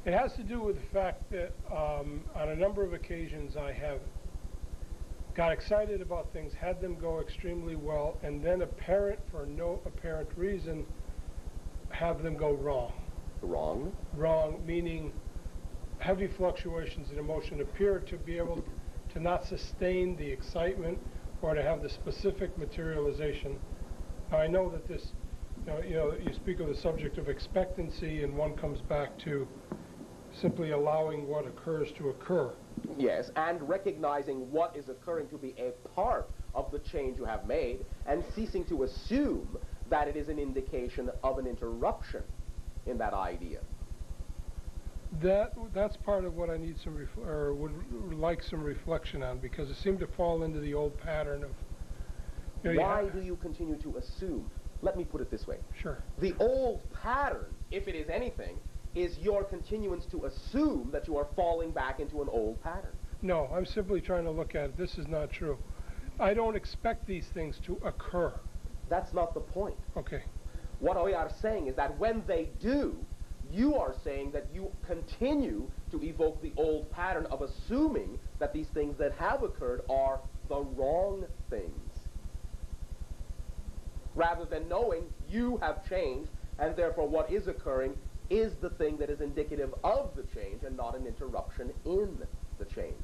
it has to do with the fact that on a number of occasions I have got excited about things, had them go extremely well, and then for no apparent reason, have them go wrong. Wrong? Wrong, meaning heavy fluctuations in emotion appear to be able to not sustain the excitement or to have the specific materialization. Now, I know that this, you speak of the subject of expectancy, and one comes back to simply allowing what occurs to occur. Yes, and recognizing what is occurring to be a part of the change you have made, and ceasing to assume that it is an indication of an interruption in that idea. That's part of what I need some would like some reflection on, because it seemed to fall into the old pattern of. Why do you continue to assume? Let me put it this way. Sure. The old pattern, if it is anything, is your continuance to assume that you are falling back into an old pattern. No, I'm simply trying to look at it. This is not true. I don't expect these things to occur. That's not the point. Okay. What we are saying is that when they do, you are saying that you continue to evoke the old pattern of assuming that these things that have occurred are the wrong things, rather than knowing you have changed, and therefore what is occurring is the thing that is indicative of the change and not an interruption in the change.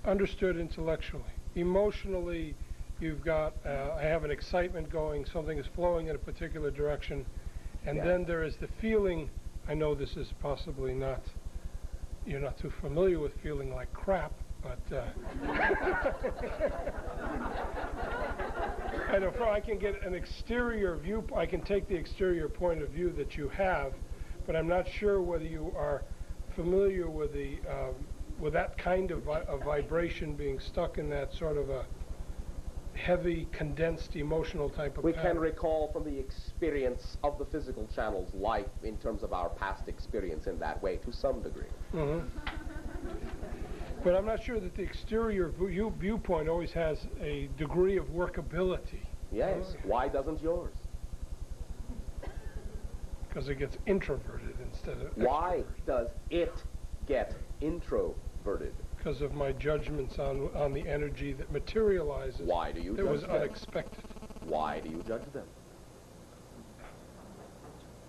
Understood intellectually. Emotionally, you've got, I have an excitement going, something is flowing in a particular direction, and then there is the feeling, I know this is possibly not, you're not too familiar with feeling like crap, but I know I can get an exterior view, I can take the exterior point of view that you have, but I'm not sure whether you are familiar with the with that kind of a vibration being stuck in that sort of a heavy, condensed, emotional type of We pattern. can recall from the experience of the physical channels life in terms of our past experience in that way to some degree. Mm-hmm. But I'm not sure that the exterior viewpoint always has a degree of workability. Yes. Why doesn't yours? Because it gets introverted instead of Why extroverted. does it get introverted? Because of my judgments on the energy that materializes. Why do you that judge was them? unexpected. Why do you judge them?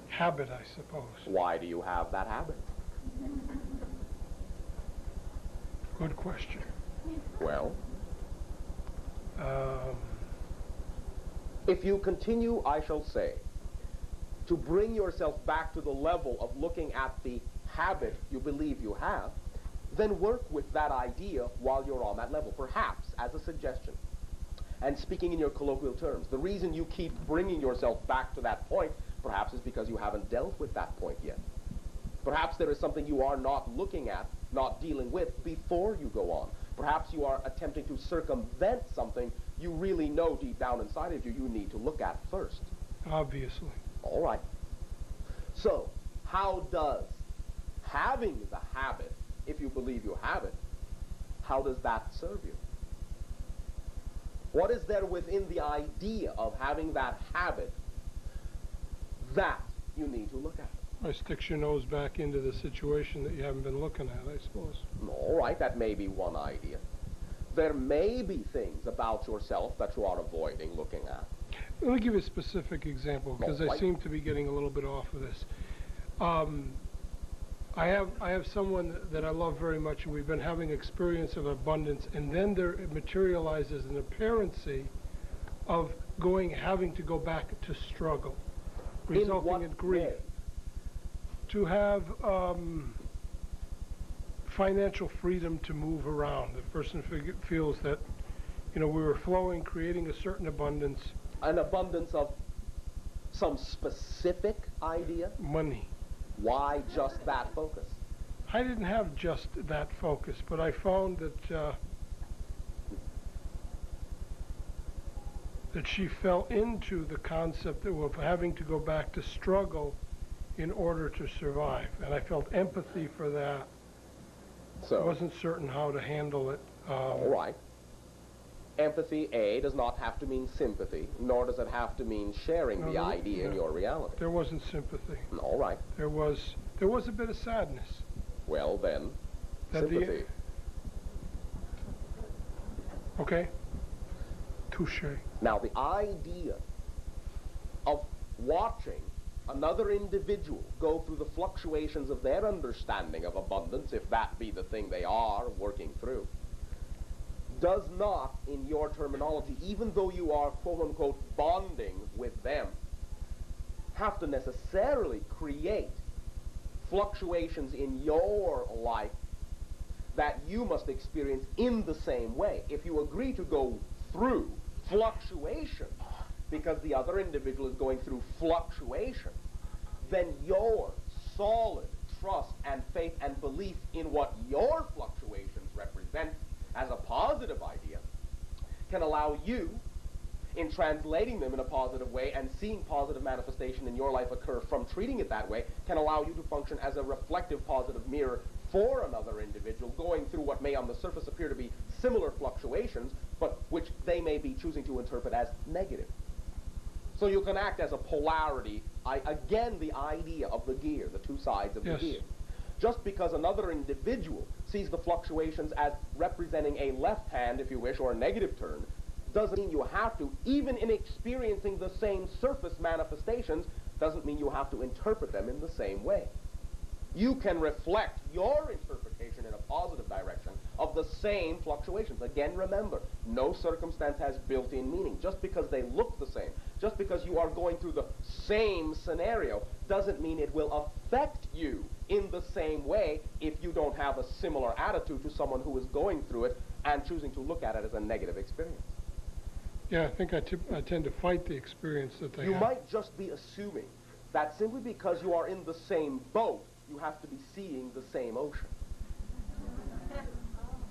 Habit, I suppose. Why do you have that habit? Good question. Well, if you continue, I shall say, to bring yourself back to the level of looking at the habit you believe you have, then work with that idea while you're on that level, perhaps as a suggestion. And speaking in your colloquial terms, the reason you keep bringing yourself back to that point, perhaps is because you haven't dealt with that point yet. Perhaps there is something you are not looking at, not dealing with, before you go on. Perhaps you are attempting to circumvent something you really know deep down inside of you you need to look at first. Obviously. All right. So, how does having the habit, if you believe you have it, how does that serve you? What is there within the idea of having that habit that you need to look at? Or sticks your nose back into the situation that you haven't been looking at, I suppose. All right, that may be one idea. There may be things about yourself that you are avoiding looking at. Let me give you a specific example, because I seem to be getting a little bit off of this. I have someone that I love very much, and we've been having experience of abundance, and then there materializes an apparency of having to go back to struggle, resulting in grief. Way? To have financial freedom to move around. The person feels that, we were flowing, creating a certain abundance. An abundance of some specific idea? Money. Why just that focus? I didn't have just that focus, but I found that she fell into the concept of having to go back to struggle in order to survive. And I felt empathy for that. So, I wasn't certain how to handle it. all right. Empathy, A, does not have to mean sympathy, nor does it have to mean sharing the idea in your reality. There wasn't sympathy. All right. There was a bit of sadness. Well, then, That sympathy. Okay. Touche. Now, the idea of watching another individual go through the fluctuations of their understanding of abundance, if that be the thing they are working through, does not, in your terminology, even though you are quote-unquote bonding with them, have to necessarily create fluctuations in your life that you must experience in the same way. If you agree to go through fluctuation because the other individual is going through fluctuation, then your solid trust and faith and belief in what your fluctuations represent as a positive idea can allow you, in translating them in a positive way and seeing positive manifestation in your life occur from treating it that way, can allow you to function as a reflective positive mirror for another individual going through what may on the surface appear to be similar fluctuations, but which they may be choosing to interpret as negative. So you can act as a polarity, again the idea of the gear, the two sides of the gear. Just because another individual sees the fluctuations as representing a left hand, if you wish, or a negative turn, doesn't mean you have to, even in experiencing the same surface manifestations, doesn't mean you have to interpret them in the same way. You can reflect your interpretation in a positive direction of the same fluctuations. Again, remember, no circumstance has built-in meaning. Just because they look the same, just because you are going through the same scenario, doesn't mean it will affect you in the same way if you don't have a similar attitude to someone who is going through it and choosing to look at it as a negative experience. Yeah, I think I tend to fight the experience that they have. You might just be assuming that simply because you are in the same boat, you have to be seeing the same ocean.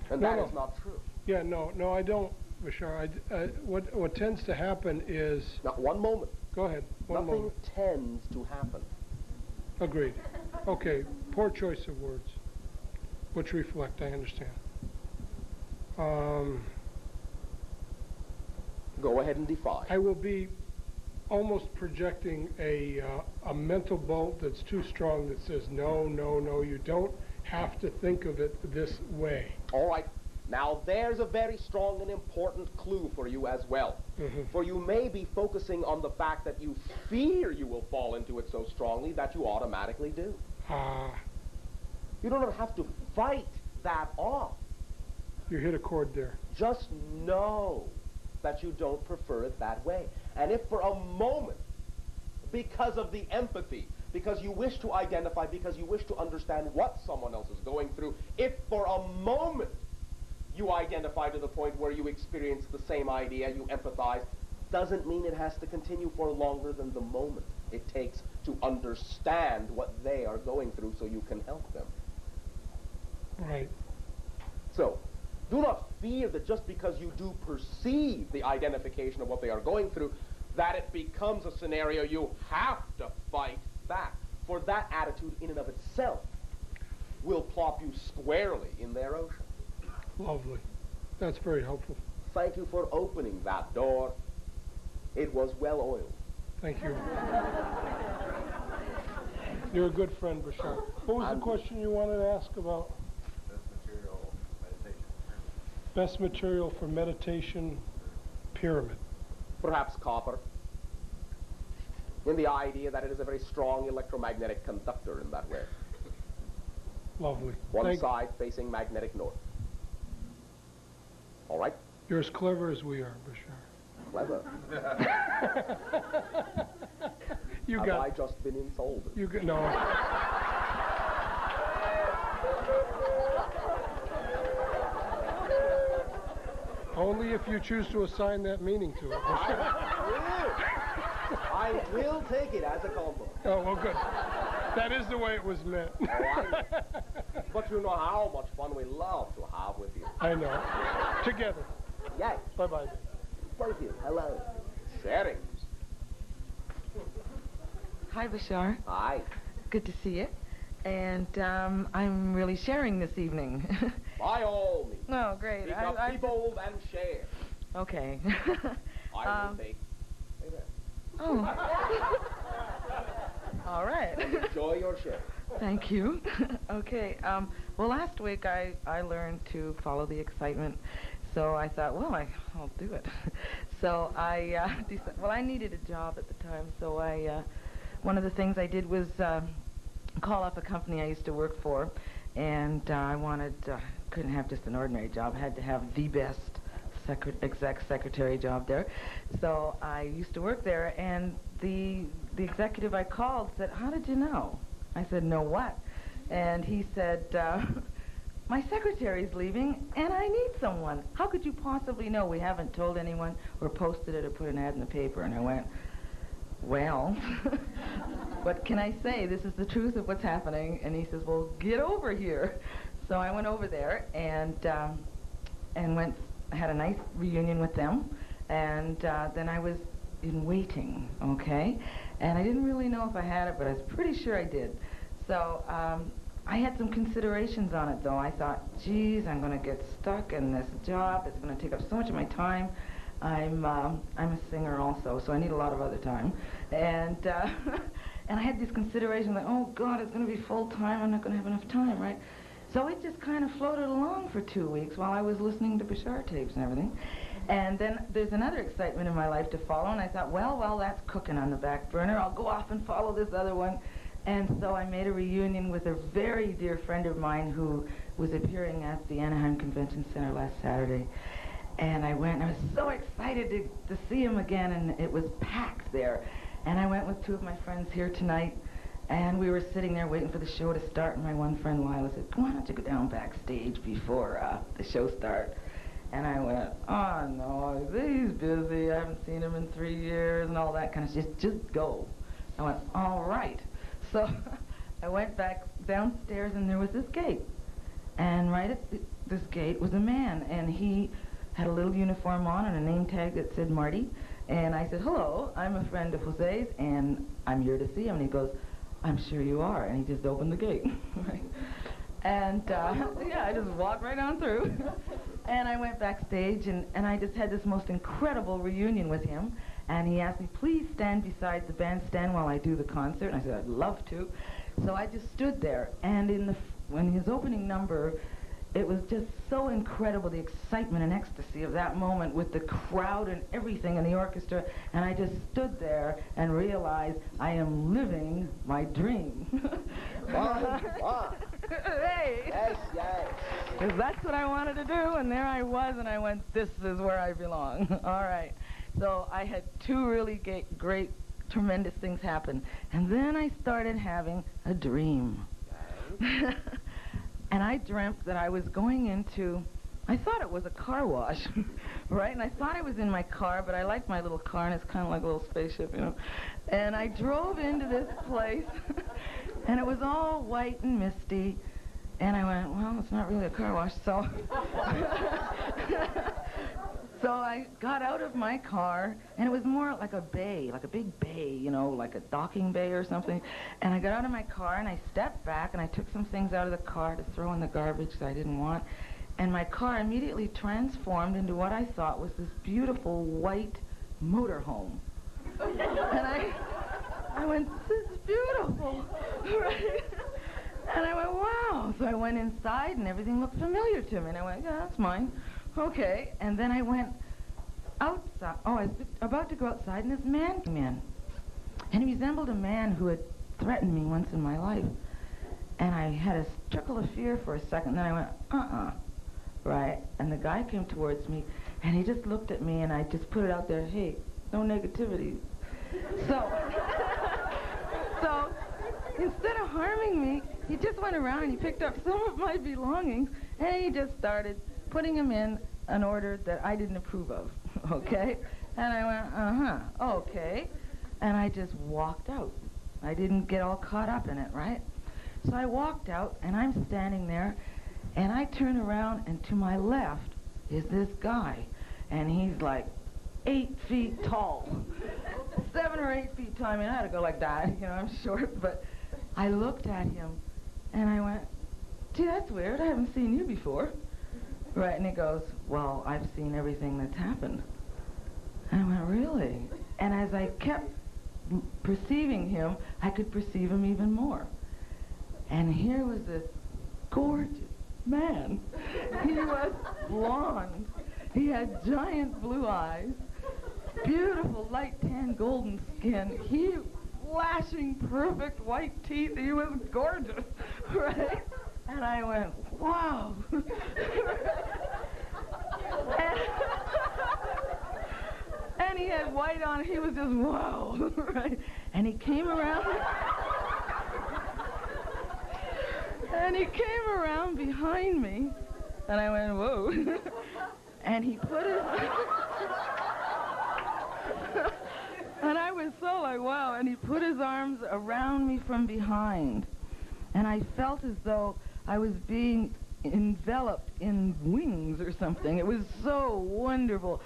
And No, that no. is not true. Yeah, no, I don't, Bashar. What tends to happen is... Now, one moment. Go ahead. One Nothing moment. tends to happen. Agreed. Okay, poor choice of words, which reflect, I understand. Go ahead and define. I will be almost projecting a mental bolt that's too strong that says, no, you don't have to think of it this way. All right. Now, there's a very strong and important clue for you as well. For you may be focusing on the fact that you fear you will fall into it so strongly that you automatically do. You don't have to fight that off. You hit a chord there. Just know that you don't prefer it that way. And if for a moment, because of the empathy, because you wish to identify, because you wish to understand what someone else is going through, if for a moment you identify to the point where you experience the same idea, you empathize, doesn't mean it has to continue for longer than the moment it takes to understand what they are going through so you can help them. Right. So, do not fear that just because you do perceive the identification of what they are going through, that it becomes a scenario you have to fight back. For that attitude in and of itself will plop you squarely in their ocean. Lovely. That's very helpful. Thank you for opening that door. It was well oiled. Thank you. You're a good friend, Bashar. What was the question you wanted to ask about? Best material for meditation pyramid. Perhaps copper. In the idea that it is a very strong electromagnetic conductor in that way. Lovely. One side facing magnetic north. All right? You're as clever as we are, Bashar. Clever. Have I just been insulted? No. Only if you choose to assign that meaning to it. I will take it as a compliment. Oh, well, good. That is the way it was meant. Oh, I know. But you know how much fun we love to have with you. I know. Together. Yes. Bye-bye. Thank you. Hello. Sharing. Hi, Bashar. Hi. Good to see you. And I'm really sharing this evening. By all means. Oh, great. Be bold and share. Okay. I will take. Oh. All right. Enjoy your share. Thank you. Okay. Well, last week I learned to follow the excitement. So I thought, well, I'll do it. So I decided, well, I needed a job at the time. So one of the things I did was call up a company I used to work for, and I couldn't have just an ordinary job. I had to have the best exec secretary job there. So I used to work there, and the executive I called said, "How did you know?" I said, "Know what?" And he said, "My secretary's leaving, and I need someone. How could you possibly know? We haven't told anyone or posted it or put an ad in the paper." And I went, "Well, what can I say? This is the truth of what's happening." And he says, "Well, get over here." So I went over there and had a nice reunion with them, and then I was in waiting, okay? And I didn't really know if I had it, but I was pretty sure I did. So I had some considerations on it, though. I thought, geez, I'm going to get stuck in this job. It's going to take up so much of my time. I'm a singer also, so I need a lot of other time. And and I had these considerations like, oh, God, it's going to be full-time. I'm not going to have enough time, right? So it just kind of floated along for 2 weeks while I was listening to Bashar tapes and everything. And then there's another excitement in my life to follow, and I thought, well, that's cooking on the back burner. I'll go off and follow this other one. And so I made a reunion with a very dear friend of mine who was appearing at the Anaheim Convention Center last Saturday. And I went, and I was so excited to see him again, and it was packed there. And I went with two of my friends here tonight, and we were sitting there waiting for the show to start, and my one friend, Lila, said, "Why don't you go down backstage before the show starts?" And I went, "Oh, no, he's busy. I haven't seen him in 3 years," and all that kind of shit. Just go. I went, all right. So I went back downstairs, and there was this gate. and right at this gate was a man, and he had a little uniform on and a name tag that said Marty. And I said, hello, I'm a friend of Jose's, and I'm here to see him. And he goes, I'm sure you are. And he just opened the gate. Right? And yeah, I just walked right on through. And I went backstage, and I just had this most incredible reunion with him. And he asked me, please stand beside the bandstand while I do the concert. And I said, I'd love to. So I just stood there. And when his opening number, it was just so incredible, the excitement and ecstasy of that moment with the crowd and everything in the orchestra. And I just stood there and realized I am living my dream. Hey! Yes, yes. Because that's what I wanted to do, and there I was, and I went, this is where I belong. All right. So I had two really great, tremendous things happen. And then I started having a dream. Okay. And I dreamt that I was going into, I thought it was a car wash, right? And I thought I was in my car, but I like my little car, and it's kind of like a little spaceship, you know. And I drove into this place, and it was all white and misty. And I went, well, it's not really a car wash, so. So I got out of my car, and it was more like a bay, like a big bay, you know, like a docking bay or something. And I got out of my car, and I stepped back, and I took some things out of the car to throw in the garbage that I didn't want. And my car immediately transformed into what I thought was this beautiful white motorhome. And I went, this is beautiful, right? And I went, wow. So I went inside, and everything looked familiar to me. And I went, yeah, that's mine. Okay. And then I went outside. Oh, I was about to go outside, and this man came in. And he resembled a man who had threatened me once in my life. And I had a trickle of fear for a second. Then I went, right? And the guy came towards me, and he just looked at me, and I just put it out there, hey, no negativity. So instead of harming me, he just went around and he picked up some of my belongings, and he just started putting them in an order that I didn't approve of, okay? And I went, okay. And I just walked out. I didn't get all caught up in it, right? So I walked out, and I'm standing there, and I turn around, and to my left is this guy, and he's like 8 feet tall, 7 or 8 feet tall. I mean, I had to go like that, you know, I'm short, but I looked at him, and I went, gee, that's weird, I haven't seen you before. Right, and he goes, well, I've seen everything that's happened. And I went, really? And as I kept perceiving him, I could perceive him even more. And here was this gorgeous man. He was blonde. He had giant blue eyes, beautiful light tan golden skin, flashing perfect white teeth. He was gorgeous, right? And I went, wow. And he had white on. He was just, wow, right? And he came around. And he came around behind me, and I went, whoa. And he put his... And I was so like, wow. And he put his arms around me from behind. And I felt as though I was being enveloped in wings or something. It was so wonderful.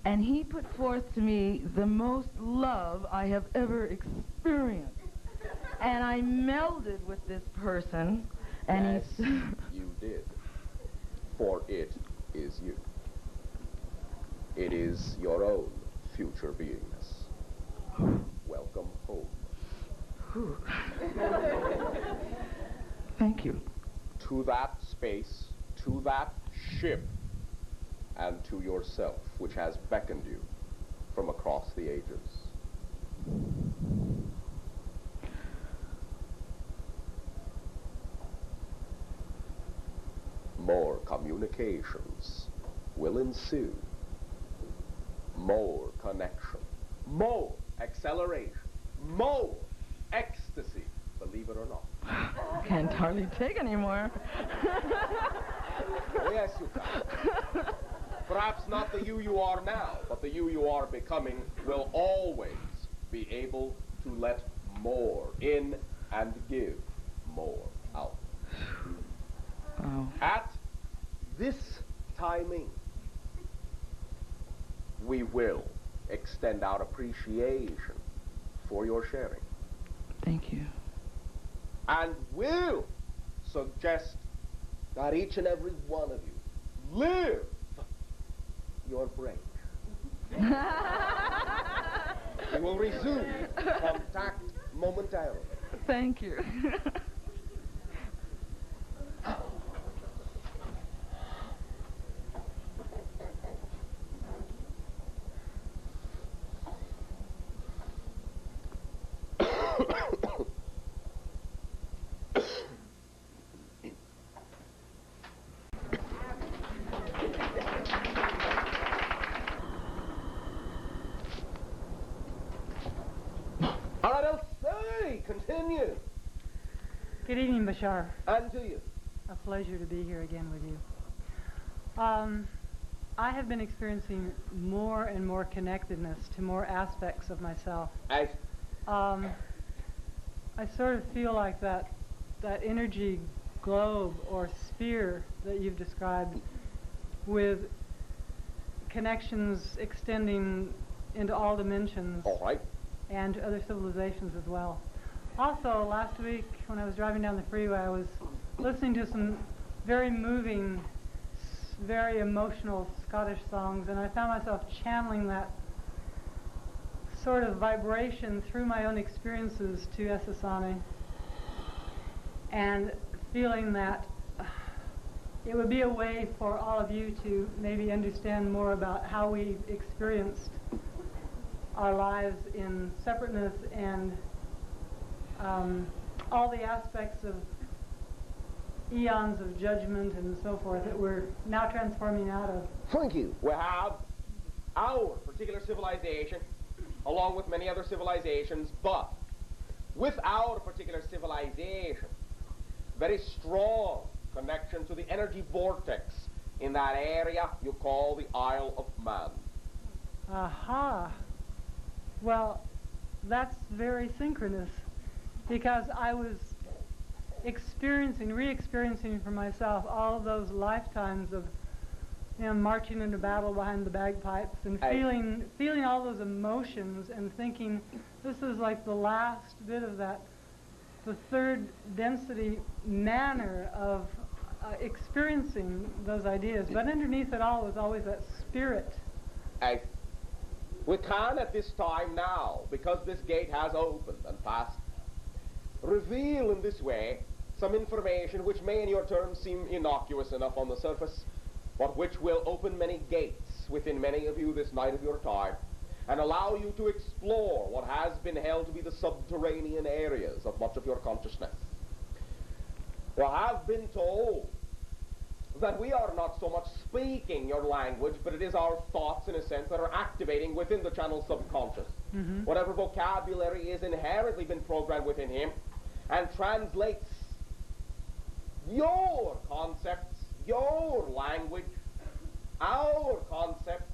And he put forth to me the most love I have ever experienced. And I melded with this person. And yes, you did. For it is you. It is your own future beingness. Welcome home. Thank you. To that space, to that ship, and to yourself, which has beckoned you from across the ages. More communications will ensue. More connection. More acceleration. More ecstasy, believe it or not. Can't hardly take anymore. Oh, yes, you can. Perhaps not the you are now, but the you are becoming will always be able to let more in and give more out. Oh. At this timing, we will extend our appreciation for your sharing. Thank you. And will suggest that each and every one of you live your break. We will resume contact momentarily. Thank you. All right, I'll say, continue. Good evening, Bashar. And to you. A pleasure to be here again with you. I have been experiencing more and more connectedness to more aspects of myself. I sort of feel like that energy globe or sphere that you've described, with connections extending into all dimensions. All right. And to other civilizations as well. Also, last week when I was driving down the freeway, I was listening to some very moving, very emotional Scottish songs, and I found myself channeling that sort of vibration through my own experiences to Esasani, and feeling that it would be a way for all of you to maybe understand more about how we experienced our lives in separateness and all the aspects of eons of judgment and so forth that we're now transforming out of. Thank you. We have our particular civilization, along with many other civilizations, but with our particular civilization, very strong connection to the energy vortex in that area you call the Isle of Man. Aha. Well, that's very synchronous, because I was re-experiencing for myself all of those lifetimes of, marching into battle behind the bagpipes and feeling all those emotions and thinking this is like the last bit of that, the third density manner of experiencing those ideas. But underneath it all was always that spirit. We can at this time now, because this gate has opened and passed, reveal in this way some information which may in your terms seem innocuous enough on the surface, but which will open many gates within many of you this night of your time, and allow you to explore what has been held to be the subterranean areas of much of your consciousness. You have been told that we are not so much speaking your language, but it is our thoughts, in a sense, that are activating within the channel subconscious. Mm-hmm. Whatever vocabulary is inherently been programmed within him, and translates your concepts, your language, our concepts,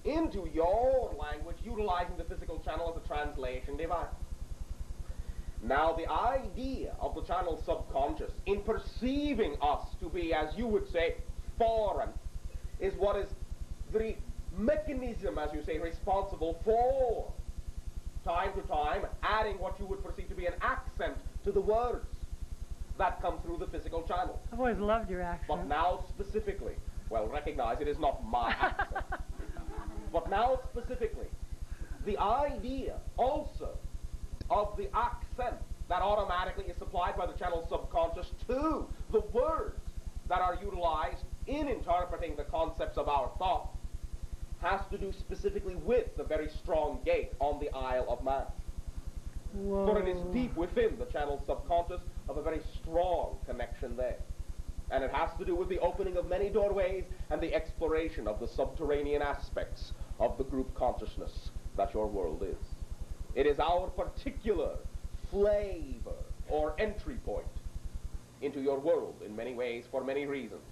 into your language, utilizing the physical channel as a translation device. Now, the idea of the channel subconscious in perceiving us to be, as you would say, foreign, is what is the mechanism, as you say, responsible for, time to time, adding what you would perceive to be an accent to the words that come through the physical channel. I've always loved your accent. But now specifically, well, recognize it is not my accent. But now specifically, the idea also of the accent that automatically is supplied by the channel subconscious to the words that are utilized in interpreting the concepts of our thought has to do specifically with the very strong gate on the Isle of Man. Whoa. For it is deep within the channel subconscious of a very strong connection there. And it has to do with the opening of many doorways and the exploration of the subterranean aspects of the group consciousness that your world is. It is our particular flavor or entry point into your world in many ways for many reasons.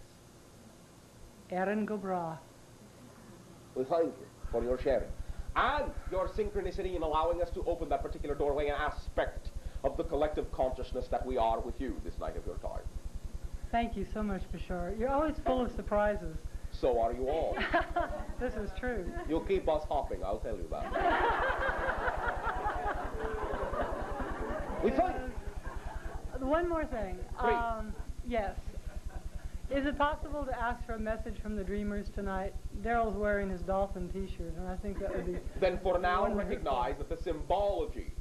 Erin Gobra. We thank you for your sharing and your synchronicity in allowing us to open that particular doorway and aspect of the collective consciousness that we are with you this night of your time. Thank you so much, Bashar. You're always full of surprises. So are you all. This is true. You'll keep us hopping, I'll tell you that. We fight. One more thing. Please. Yes. Is it possible to ask for a message from the Dreamers tonight? Daryl's wearing his dolphin T-shirt, and I think that would be... Then for now, wonderful. recognize that the symbology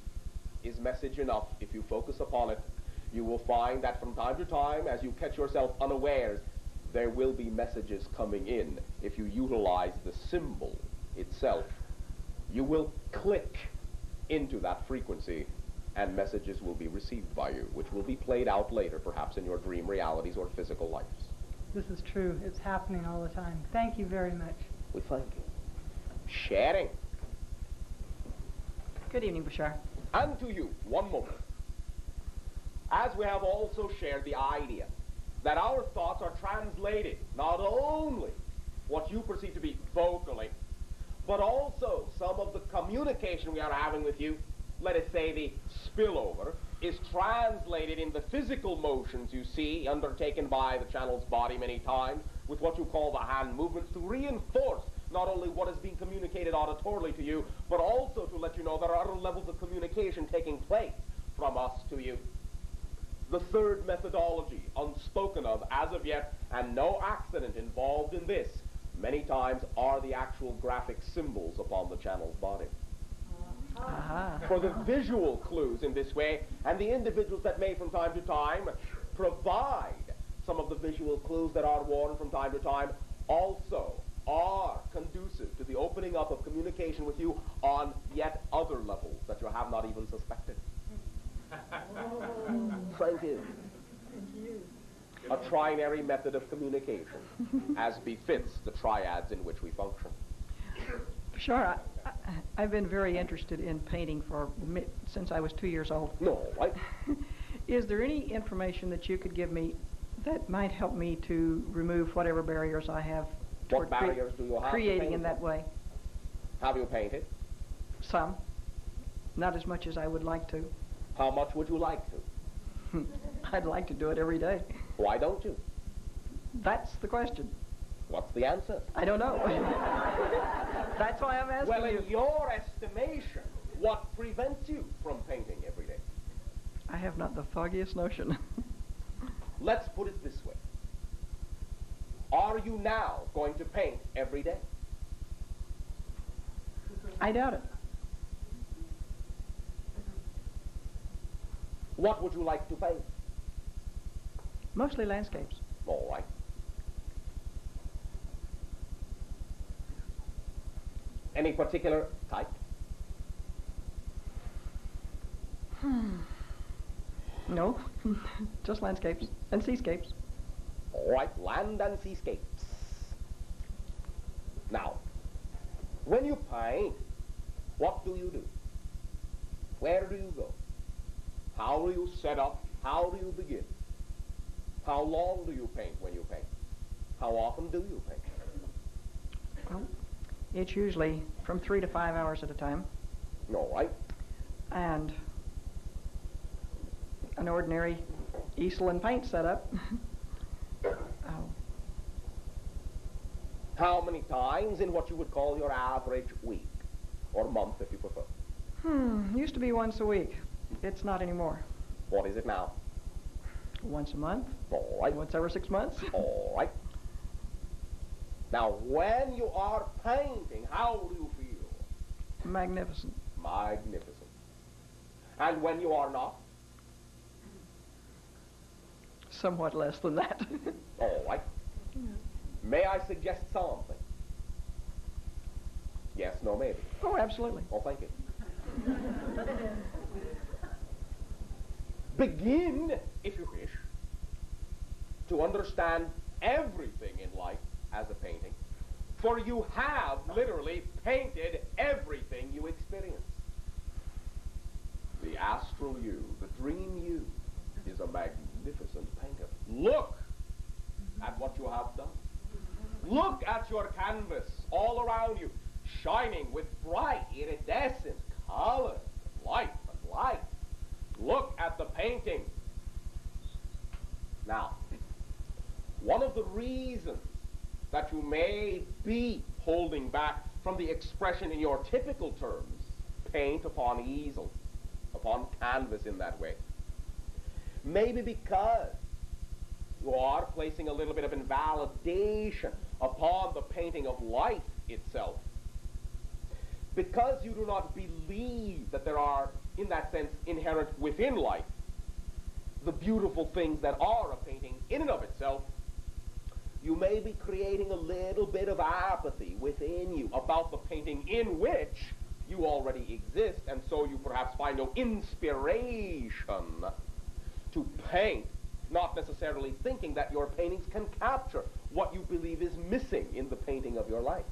is message enough. If you focus upon it, you will find that from time to time, as you catch yourself unawares, there will be messages coming in. If you utilize the symbol itself, you will click into that frequency, and messages will be received by you, which will be played out later, perhaps in your dream realities or physical lives. This is true. It's happening all the time. Thank you very much. We thank you. Sharing. Good evening, Bashar. And to you, one moment. As we have also shared the idea that our thoughts are translated, not only what you perceive to be vocally, but also some of the communication we are having with you, let us say the spillover, is translated in the physical motions you see undertaken by the channel's body many times with what you call the hand movements to reinforce not only what is being communicated auditorily to you, but also to let you know there are other levels of communication taking place from us to you. The third methodology, unspoken of as of yet, and no accident involved in this, many times are the actual graphic symbols upon the channel's body. For the visual clues in this way, and the individuals that may from time to time provide some of the visual clues that are worn from time to time also are conducive to the opening up of communication with you on yet other levels that you have not even suspected. Thank you. A trinary method of communication, as befits the triads in which we function. Sure, I've been very interested in painting since I was 2 years old. No, right? Is there any information that you could give me that might help me to remove whatever barriers I have What barriers do you have creating in that way? Have you painted? Some. Not as much as I would like to. How much would you like to? I'd like to do it every day. Why don't you? That's the question. What's the answer? I don't know. That's why I'm asking Well, you. in your estimation, what prevents you from painting every day? I have not the foggiest notion. Let's put it this way. Are you now going to paint every day? I doubt it. What would you like to paint? Mostly landscapes. All right. Any particular type? No, just landscapes and seascapes. All right, land and seascapes. Now, when you paint, what do you do? Where do you go? How do you set up? How do you begin? How long do you paint when you paint? How often do you paint? Well, it's usually from 3 to 5 hours at a time. All right. And an ordinary easel and paint setup. How many times in what you would call your average week? Or month, if you prefer. Used to be once a week. It's not anymore. What is it now? Once a month. All right. Once every 6 months. All right. Now, when you are painting, how do you feel? Magnificent. Magnificent. And when you are not? Somewhat less than that. All right. May I suggest something? Yes, no, maybe. Oh, absolutely. Oh, thank you. Begin, if you wish, to understand everything in life as a painting, for you have literally painted everything you experience. The astral you, the dream you, is a magnificent painter. Look at what you have done. Look at your canvas all around you, shining with bright, iridescent colors, light and light. Look at the painting. Now, one of the reasons that you may be holding back from the expression in your typical terms, paint upon easel, upon canvas in that way, maybe because you are placing a little bit of invalidation upon the painting of life itself, because you do not believe that there are, in that sense, inherent within life, the beautiful things that are a painting in and of itself, you may be creating a little bit of apathy within you about the painting in which you already exist, and so you perhaps find no inspiration to paint, not necessarily thinking that your paintings can capture what you believe is missing in the painting of your life.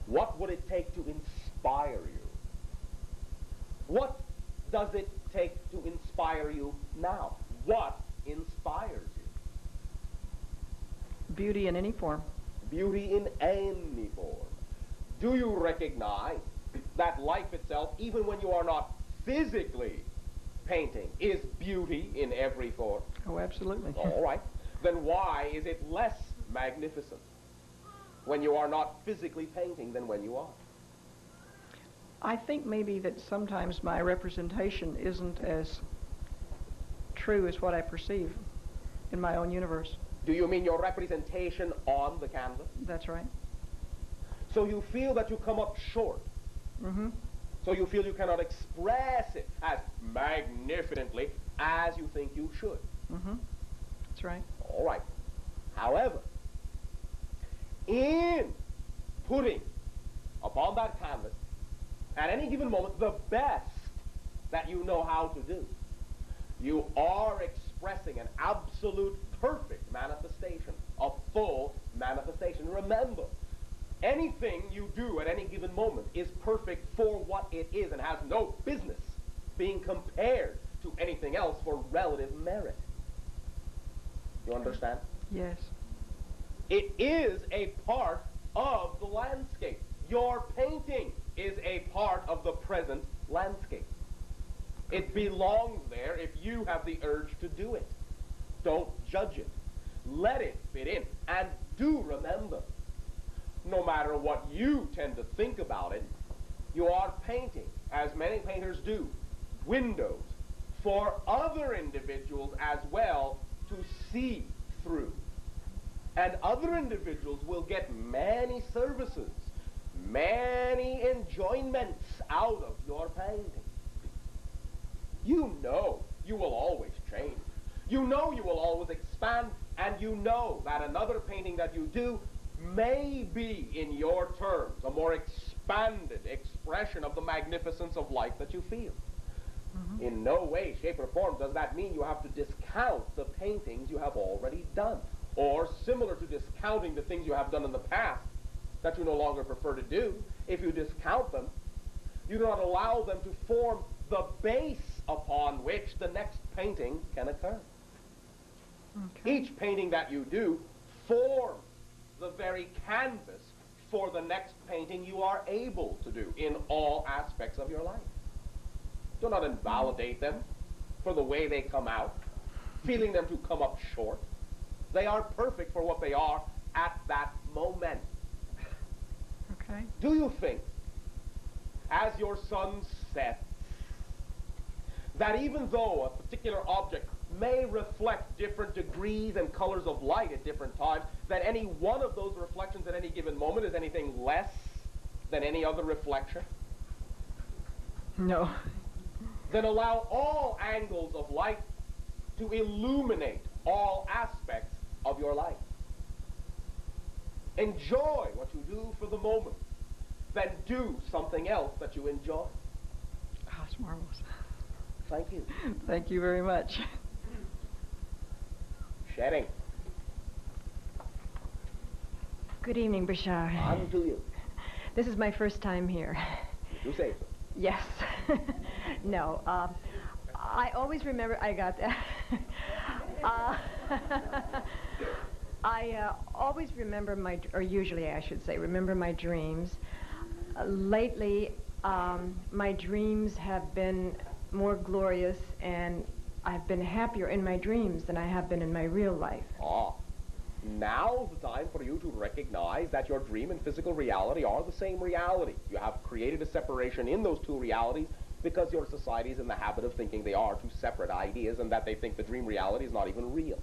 What would it take to inspire you? What does it take to inspire you now? What inspires you? Beauty in any form. Beauty in any form. Do you recognize that life itself, even when you are not physically painting, is beauty in every form? Oh, absolutely. All right. Then why is it less magnificent when you are not physically painting than when you are? I think maybe that sometimes my representation isn't as true as what I perceive in my own universe. Do you mean your representation on the canvas? That's right. So you feel that you come up short. Mm-hmm. So you feel you cannot express it as magnificently as you think you should. Mm-hmm. That's right. All right. However, in putting upon that canvas, at any given moment, the best that you know how to do, you are expressing an absolute perfect manifestation, a full manifestation. Remember, anything you do at any given moment is perfect for what it is and has no business being compared to anything else for relative merit. You understand? Yes. It is a part of the landscape. Your painting is a part of the present landscape. It belongs there if you have the urge to do it. Don't judge it. Let it fit in. And do remember, no matter what you tend to think about it, you are painting, as many painters do, windows for other individuals as well to see through. And other individuals will get many services, many enjoyments out of your painting. You know you will always change. You know you will always expand, and you know that another painting that you do may be, in your terms, a more expanded expression of the magnificence of life that you feel. Mm-hmm. In no way, shape, or form does that mean you have to discount the paintings you have already done, or similar to discounting the things you have done in the past that you no longer prefer to do. If you discount them, you do not allow them to form the base upon which the next painting can occur. Okay. Each painting that you do forms the very canvas for the next painting you are able to do in all aspects of your life. Do not invalidate them for the way they come out, feeling them to come up short. They are perfect for what they are at that moment. Okay. Do you think, as your sun sets, that even though a particular object may reflect different degrees and colors of light at different times, that any one of those reflections at any given moment is anything less than any other reflection? No. Then allow all angles of light to illuminate all aspects of your life. Enjoy what you do for the moment, then do something else that you enjoy. Oh, it's marvelous. Thank you. Thank you very much. Shedding. Good evening, Bashar. On to you. This is my first time here. You say so. Yes. No. I always remember. I got that. I always remember or usually I should say, remember my dreams. Lately, my dreams have been more glorious and I've been happier in my dreams than I have been in my real life. Ah, now's the time for you to recognize that your dream and physical reality are the same reality. You have created a separation in those two realities because your society is in the habit of thinking they are two separate ideas and that they think the dream reality is not even real.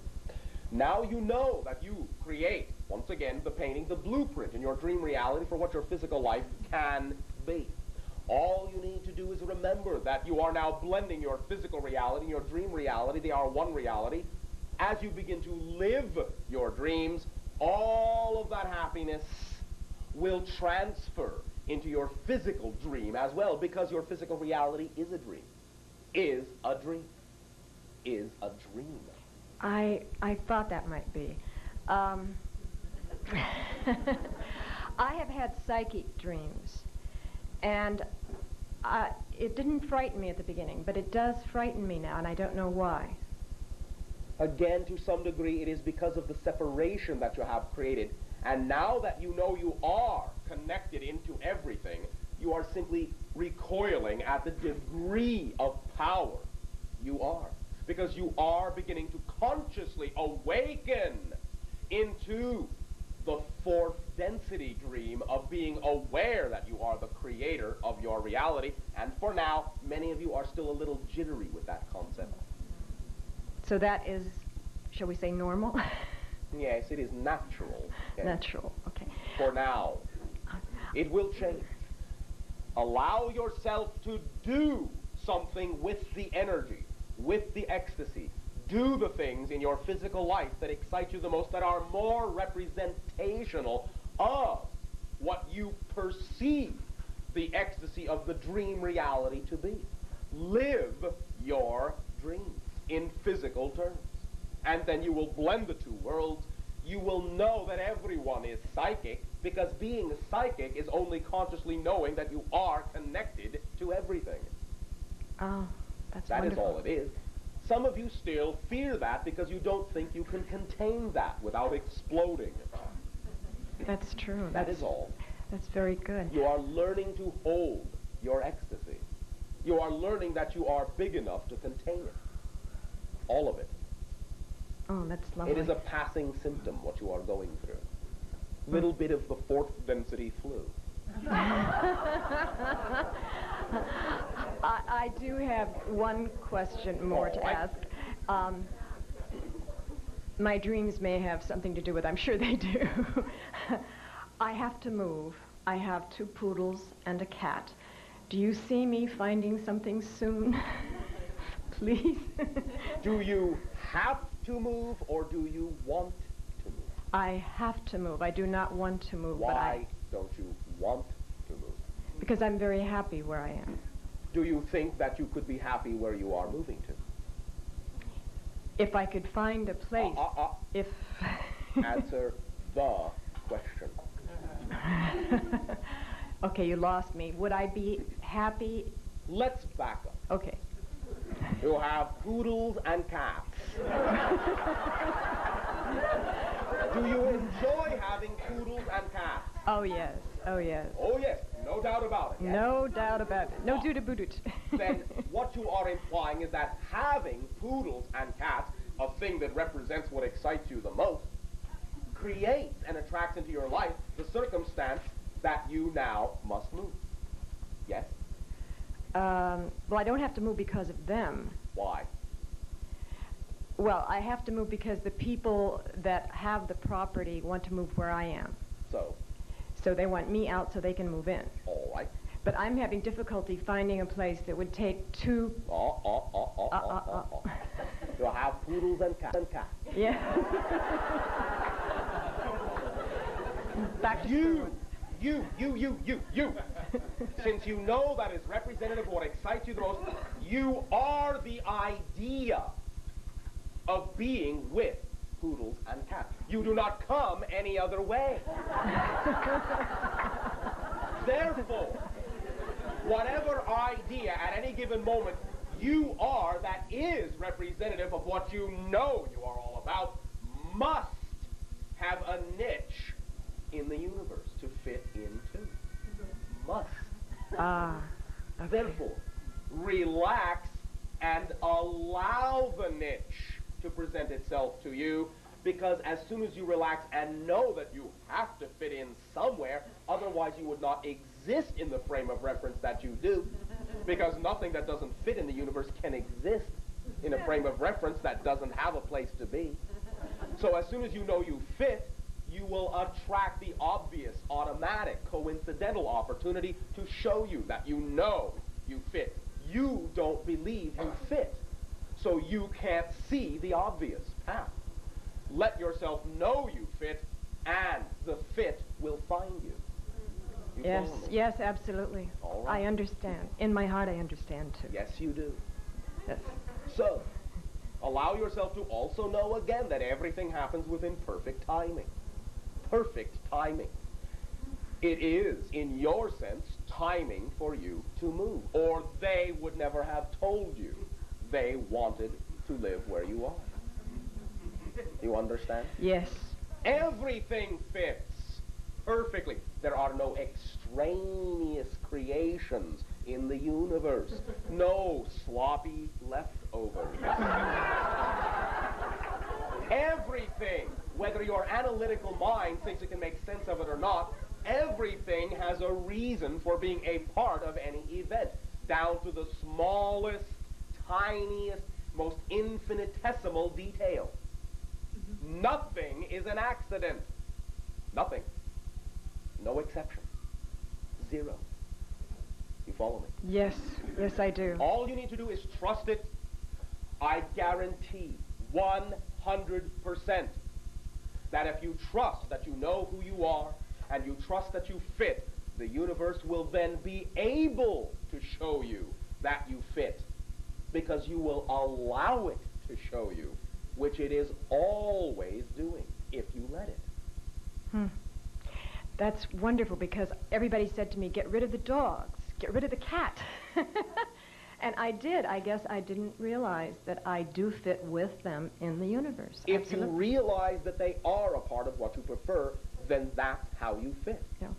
Now you know that you create, once again, the painting, the blueprint in your dream reality for what your physical life can be. All you need to do is remember that you are now blending your physical reality and your dream reality. They are one reality. As you begin to live your dreams, all of that happiness will transfer into your physical dream as well, because your physical reality is a dream. Is a dream. Is a dream. I thought that might be. I have had psychic dreams, and it didn't frighten me at the beginning, but it does frighten me now, and I don't know why. Again, to some degree, it is because of the separation that you have created. And now that you know you are connected into everything, you are simply recoiling at the degree of power you are. Because you are beginning to consciously awaken into the fourth density dream of being aware that you are the creator of your reality. And for now, many of you are still a little jittery with that concept. So that is, shall we say, normal? Yes, it is natural. Okay? Natural, okay. For now. It will change. Allow yourself to do something with the energy, with the ecstasy. Do the things in your physical life that excite you the most, that are more representational of what you perceive the ecstasy of the dream reality to be. Live your dreams in physical terms. And then you will blend the two worlds. You will know that everyone is psychic, because being psychic is only consciously knowing that you are connected to everything. Oh, that's That wonderful. is all it is. Some of you still fear that because you don't think you can contain that without exploding. That's true. That is all. That's very good. You are learning to hold your ecstasy. You are learning that you are big enough to contain it. All of it. Oh, that's lovely. It is a passing symptom, what you are going through. Little bit of the fourth density flu. I do have one question more to ask. My dreams may have something to do with, I'm sure they do. I have to move. I have 2 poodles and a cat. Do you see me finding something soon? Please? Do you have to move, or do you want to move? I have to move. I do not want to move. Why don't you want to move? Because I'm very happy where I am. Do you think that you could be happy where you are moving to? If I could find a place, if... Answer the question. Okay, you lost me. Would I be happy? Let's back up. Okay. You have poodles and cats. Do you enjoy having poodles and cats? Oh, yes. Oh, yes. Oh, yes. No doubt about it. Yes? No doubt about it. No doot-a-boot-oot. Then what you are implying is that having poodles and cats, a thing that represents what excites you the most, creates and attracts into your life the circumstance that you now must move. Yes? Well, I don't have to move because of them. Why? Well, I have to move because the people that have the property want to move where I am. So? So they want me out so they can move in. All right. But I'm having difficulty finding a place that would take 2... You'll have poodles and cats. Yeah. Back to you. Since you know that is representative of what excites you the most, you are the idea of being with poodles and cats. You do not come any other way. Therefore, whatever idea at any given moment you are that is representative of what you know you are all about must have a niche in the universe to fit into. Must. Okay. Therefore, relax and allow itself to you, because as soon as you relax and know that you have to fit in somewhere, otherwise you would not exist in the frame of reference that you do, because nothing that doesn't fit in the universe can exist in a frame of reference that doesn't have a place to be. So as soon as you know you fit, you will attract the obvious, automatic, coincidental opportunity to show you that you know you fit. You don't believe you fit, so you can't see the obvious path. Let yourself know you fit, and the fit will find you. You Yes, follow me? yes, absolutely. All right. I understand. In my heart, I understand too. Yes, you do. Yes. So, allow yourself to also know again that everything happens within perfect timing. Perfect timing. It is, in your sense, timing for you to move, or they would never have told you they wanted to live where you are. You understand? Yes. Everything fits perfectly. There are no extraneous creations in the universe. No sloppy leftovers. Everything, whether your analytical mind thinks it can make sense of it or not, everything has a reason for being a part of any event, down to the smallest, tiniest, most infinitesimal detail. Nothing is an accident. Nothing. No exception. Zero. You follow me? Yes. Yes, I do. All you need to do is trust it. I guarantee 100% that if you trust that you know who you are and you trust that you fit, the universe will then be able to show you that you fit, because you will allow it to show you, which it is always doing if you let it. That's wonderful, because everybody said to me, get rid of the dogs, get rid of the cat. And I did. I guess I didn't realize that I do fit with them in the universe. If Absolutely. you realize that they are a part of what you prefer, then that's how you fit. Yeah.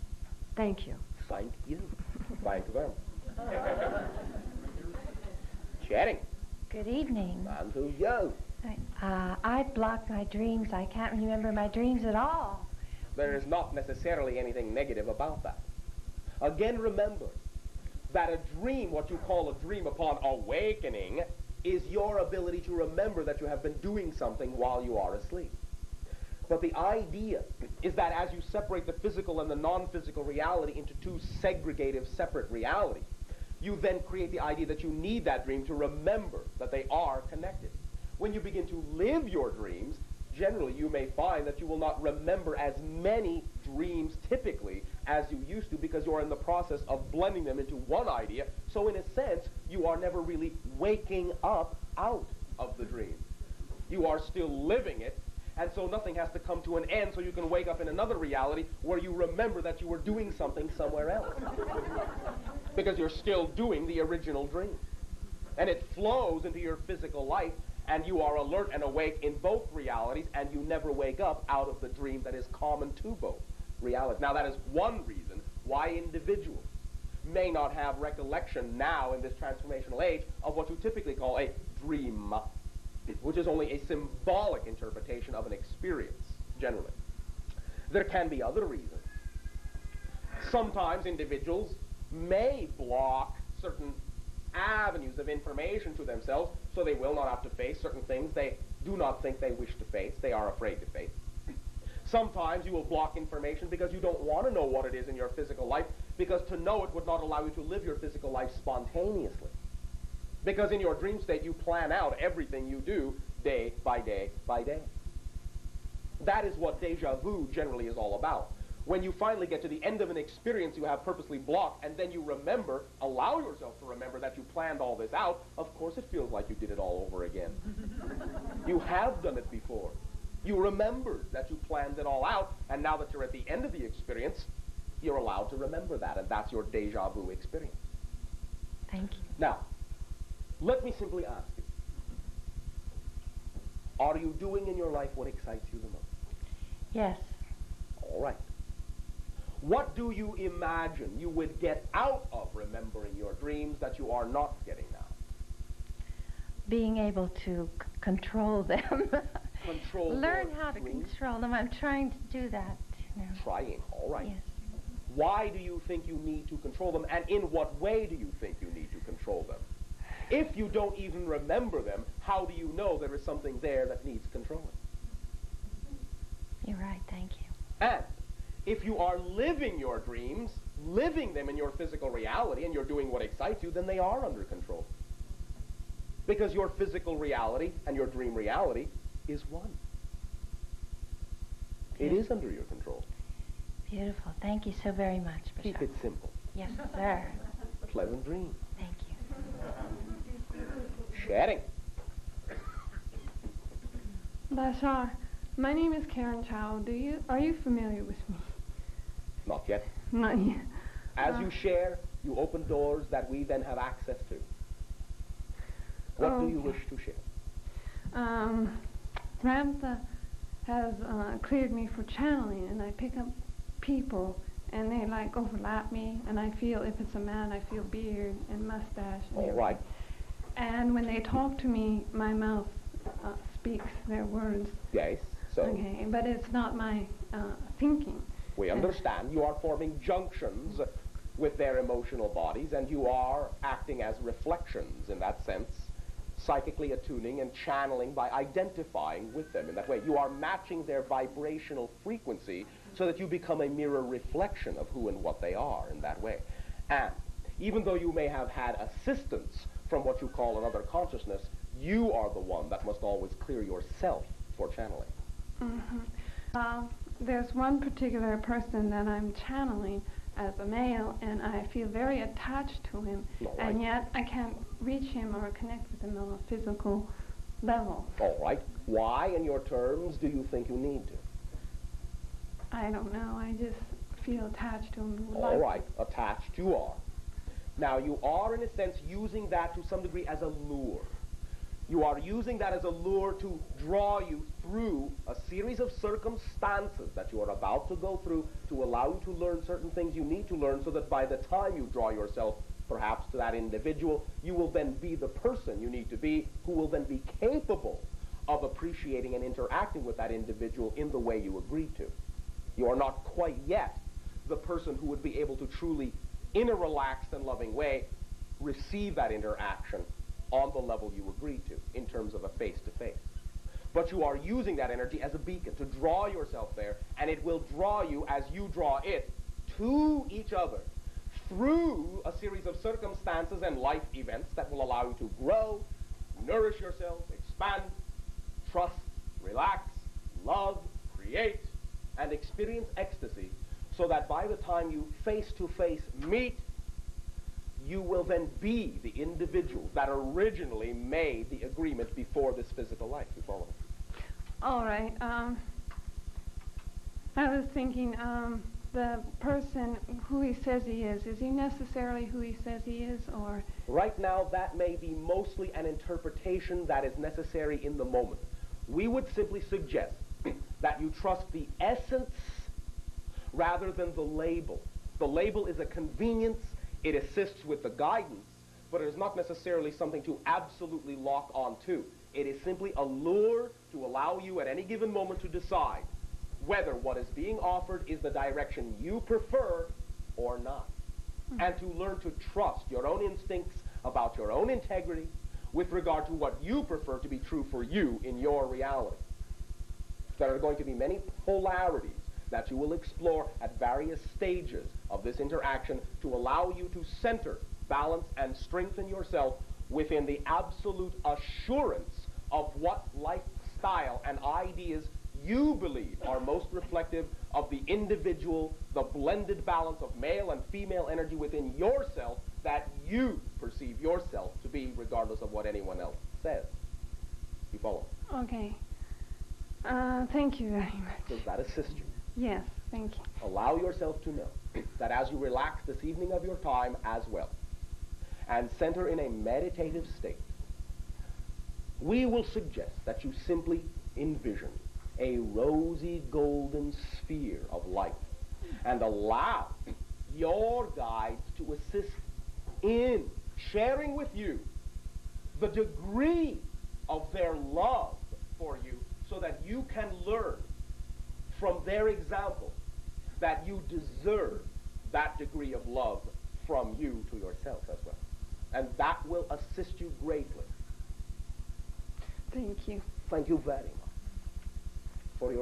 Thank you. Thank you. Thank them. Chatting. Good evening. And who you? I blocked my dreams. I can't remember my dreams at all. There is not necessarily anything negative about that. Again, remember that a dream, what you call a dream upon awakening, is your ability to remember that you have been doing something while you are asleep. But the idea is that as you separate the physical and the non-physical reality into two segregative, separate realities, you then create the idea that you need that dream to remember that they are connected. When you begin to live your dreams, generally you may find that you will not remember as many dreams typically as you used to, because you are in the process of blending them into one idea. So in a sense, you are never really waking up out of the dream. You are still living it, and so nothing has to come to an end so you can wake up in another reality where you remember that you were doing something somewhere else. Because you're still doing the original dream. And it flows into your physical life, and you are alert and awake in both realities, and you never wake up out of the dream that is common to both realities. Now, that is one reason why individuals may not have recollection now in this transformational age of what you typically call a dream, which is only a symbolic interpretation of an experience, generally. There can be other reasons. Sometimes individuals may block certain avenues of information to themselves, so they will not have to face certain things they do not think they wish to face, they are afraid to face. Sometimes you will block information because you don't want to know what it is in your physical life, because to know it would not allow you to live your physical life spontaneously. Because in your dream state, you plan out everything you do day by day by day. That is what deja vu generally is all about. When you finally get to the end of an experience you have purposely blocked, and then you remember, allow yourself to remember that you planned all this out, of course it feels like you did it all over again. You have done it before. You remembered that you planned it all out, and now that you're at the end of the experience, you're allowed to remember that, and that's your deja vu experience. Thank you. Now, let me simply ask you, are you doing in your life what excites you the most? Yes. All right. What do you imagine you would get out of remembering your dreams that you are not getting now? Being able to control them. control Learn your how to dreams? control them. I'm trying to do that now. Trying, all right. Yes. Why do you think you need to control them, and in what way do you think you need to control them? If you don't even remember them, how do you know there is something there that needs controlling? You're right, thank you. And if you are living your dreams, living them in your physical reality, and you're doing what excites you, then they are under control. Because your physical reality and your dream reality is one. It is under your control. Beautiful. Thank you so very much, Bashar. Keep it simple. Yes, sir. Pleasant dreams. Thank you. Sharing. Bashar, my name is Karen Chow. Are you familiar with me? Not yet. Not yet. As you share, you open doors that we then have access to. What do you wish to share? Ramtha has cleared me for channeling, and I pick up people, and they like overlap me, and I feel, if it's a man, I feel beard and mustache. And All right. And when they talk to me, my mouth speaks their words. Yes, so? Okay, but it's not my thinking. We understand. You are forming junctions with their emotional bodies, and you are acting as reflections in that sense, psychically attuning and channeling by identifying with them in that way. You are matching their vibrational frequency so that you become a mirror reflection of who and what they are in that way. And even though you may have had assistance from what you call another consciousness, you are the one that must always clear yourself for channeling. Mm-hmm. There's one particular person that I'm channeling as a male, and I feel very attached to him, and yet I can't reach him or connect with him on a physical level. All right. Why, in your terms, do you think you need to? I don't know. I just feel attached to him. All right. Attached you are. Now, you are, in a sense, using that to some degree as a lure. You are using that as a lure to draw you through a series of circumstances that you are about to go through to allow you to learn certain things you need to learn, so that by the time you draw yourself perhaps to that individual, you will then be the person you need to be, who will then be capable of appreciating and interacting with that individual in the way you agreed to. You are not quite yet the person who would be able to truly, in a relaxed and loving way, receive that interaction on the level you agreed to, in terms of a face-to-face. But you are using that energy as a beacon to draw yourself there, and it will draw you, as you draw it, to each other through a series of circumstances and life events that will allow you to grow, nourish yourself, expand, trust, relax, love, create, and experience ecstasy, so that by the time you face-to-face meet, you will then be the individual that originally made the agreement before this physical life. You follow me? All right. I was thinking, the person who he says he is he necessarily who he says he is, or? Right now, that may be mostly an interpretation that is necessary in the moment. We would simply suggest that you trust the essence rather than the label. The label is a convenience. It assists with the guidance, but it is not necessarily something to absolutely lock on to. It is simply a lure to allow you at any given moment to decide whether what is being offered is the direction you prefer or not. And to learn to trust your own instincts about your own integrity with regard to what you prefer to be true for you in your reality. There are going to be many polarities that you will explore at various stages of this interaction to allow you to center, balance, and strengthen yourself within the absolute assurance of what lifestyle and ideas you believe are most reflective of the individual, the blended balance of male and female energy within yourself that you perceive yourself to be, regardless of what anyone else says. You follow? Okay. Thank you very much. Does that assist you? Yes, thank you. Allow yourself to know that as you relax this evening of your time as well, and center in a meditative state, we will suggest that you simply envision a rosy golden sphere of light and allow your guides to assist in sharing with you the degree of their love for you, so that you can learn from their example that you deserve that degree of love from you to yourself as well. And that will assist you greatly. Thank you. Thank you very much.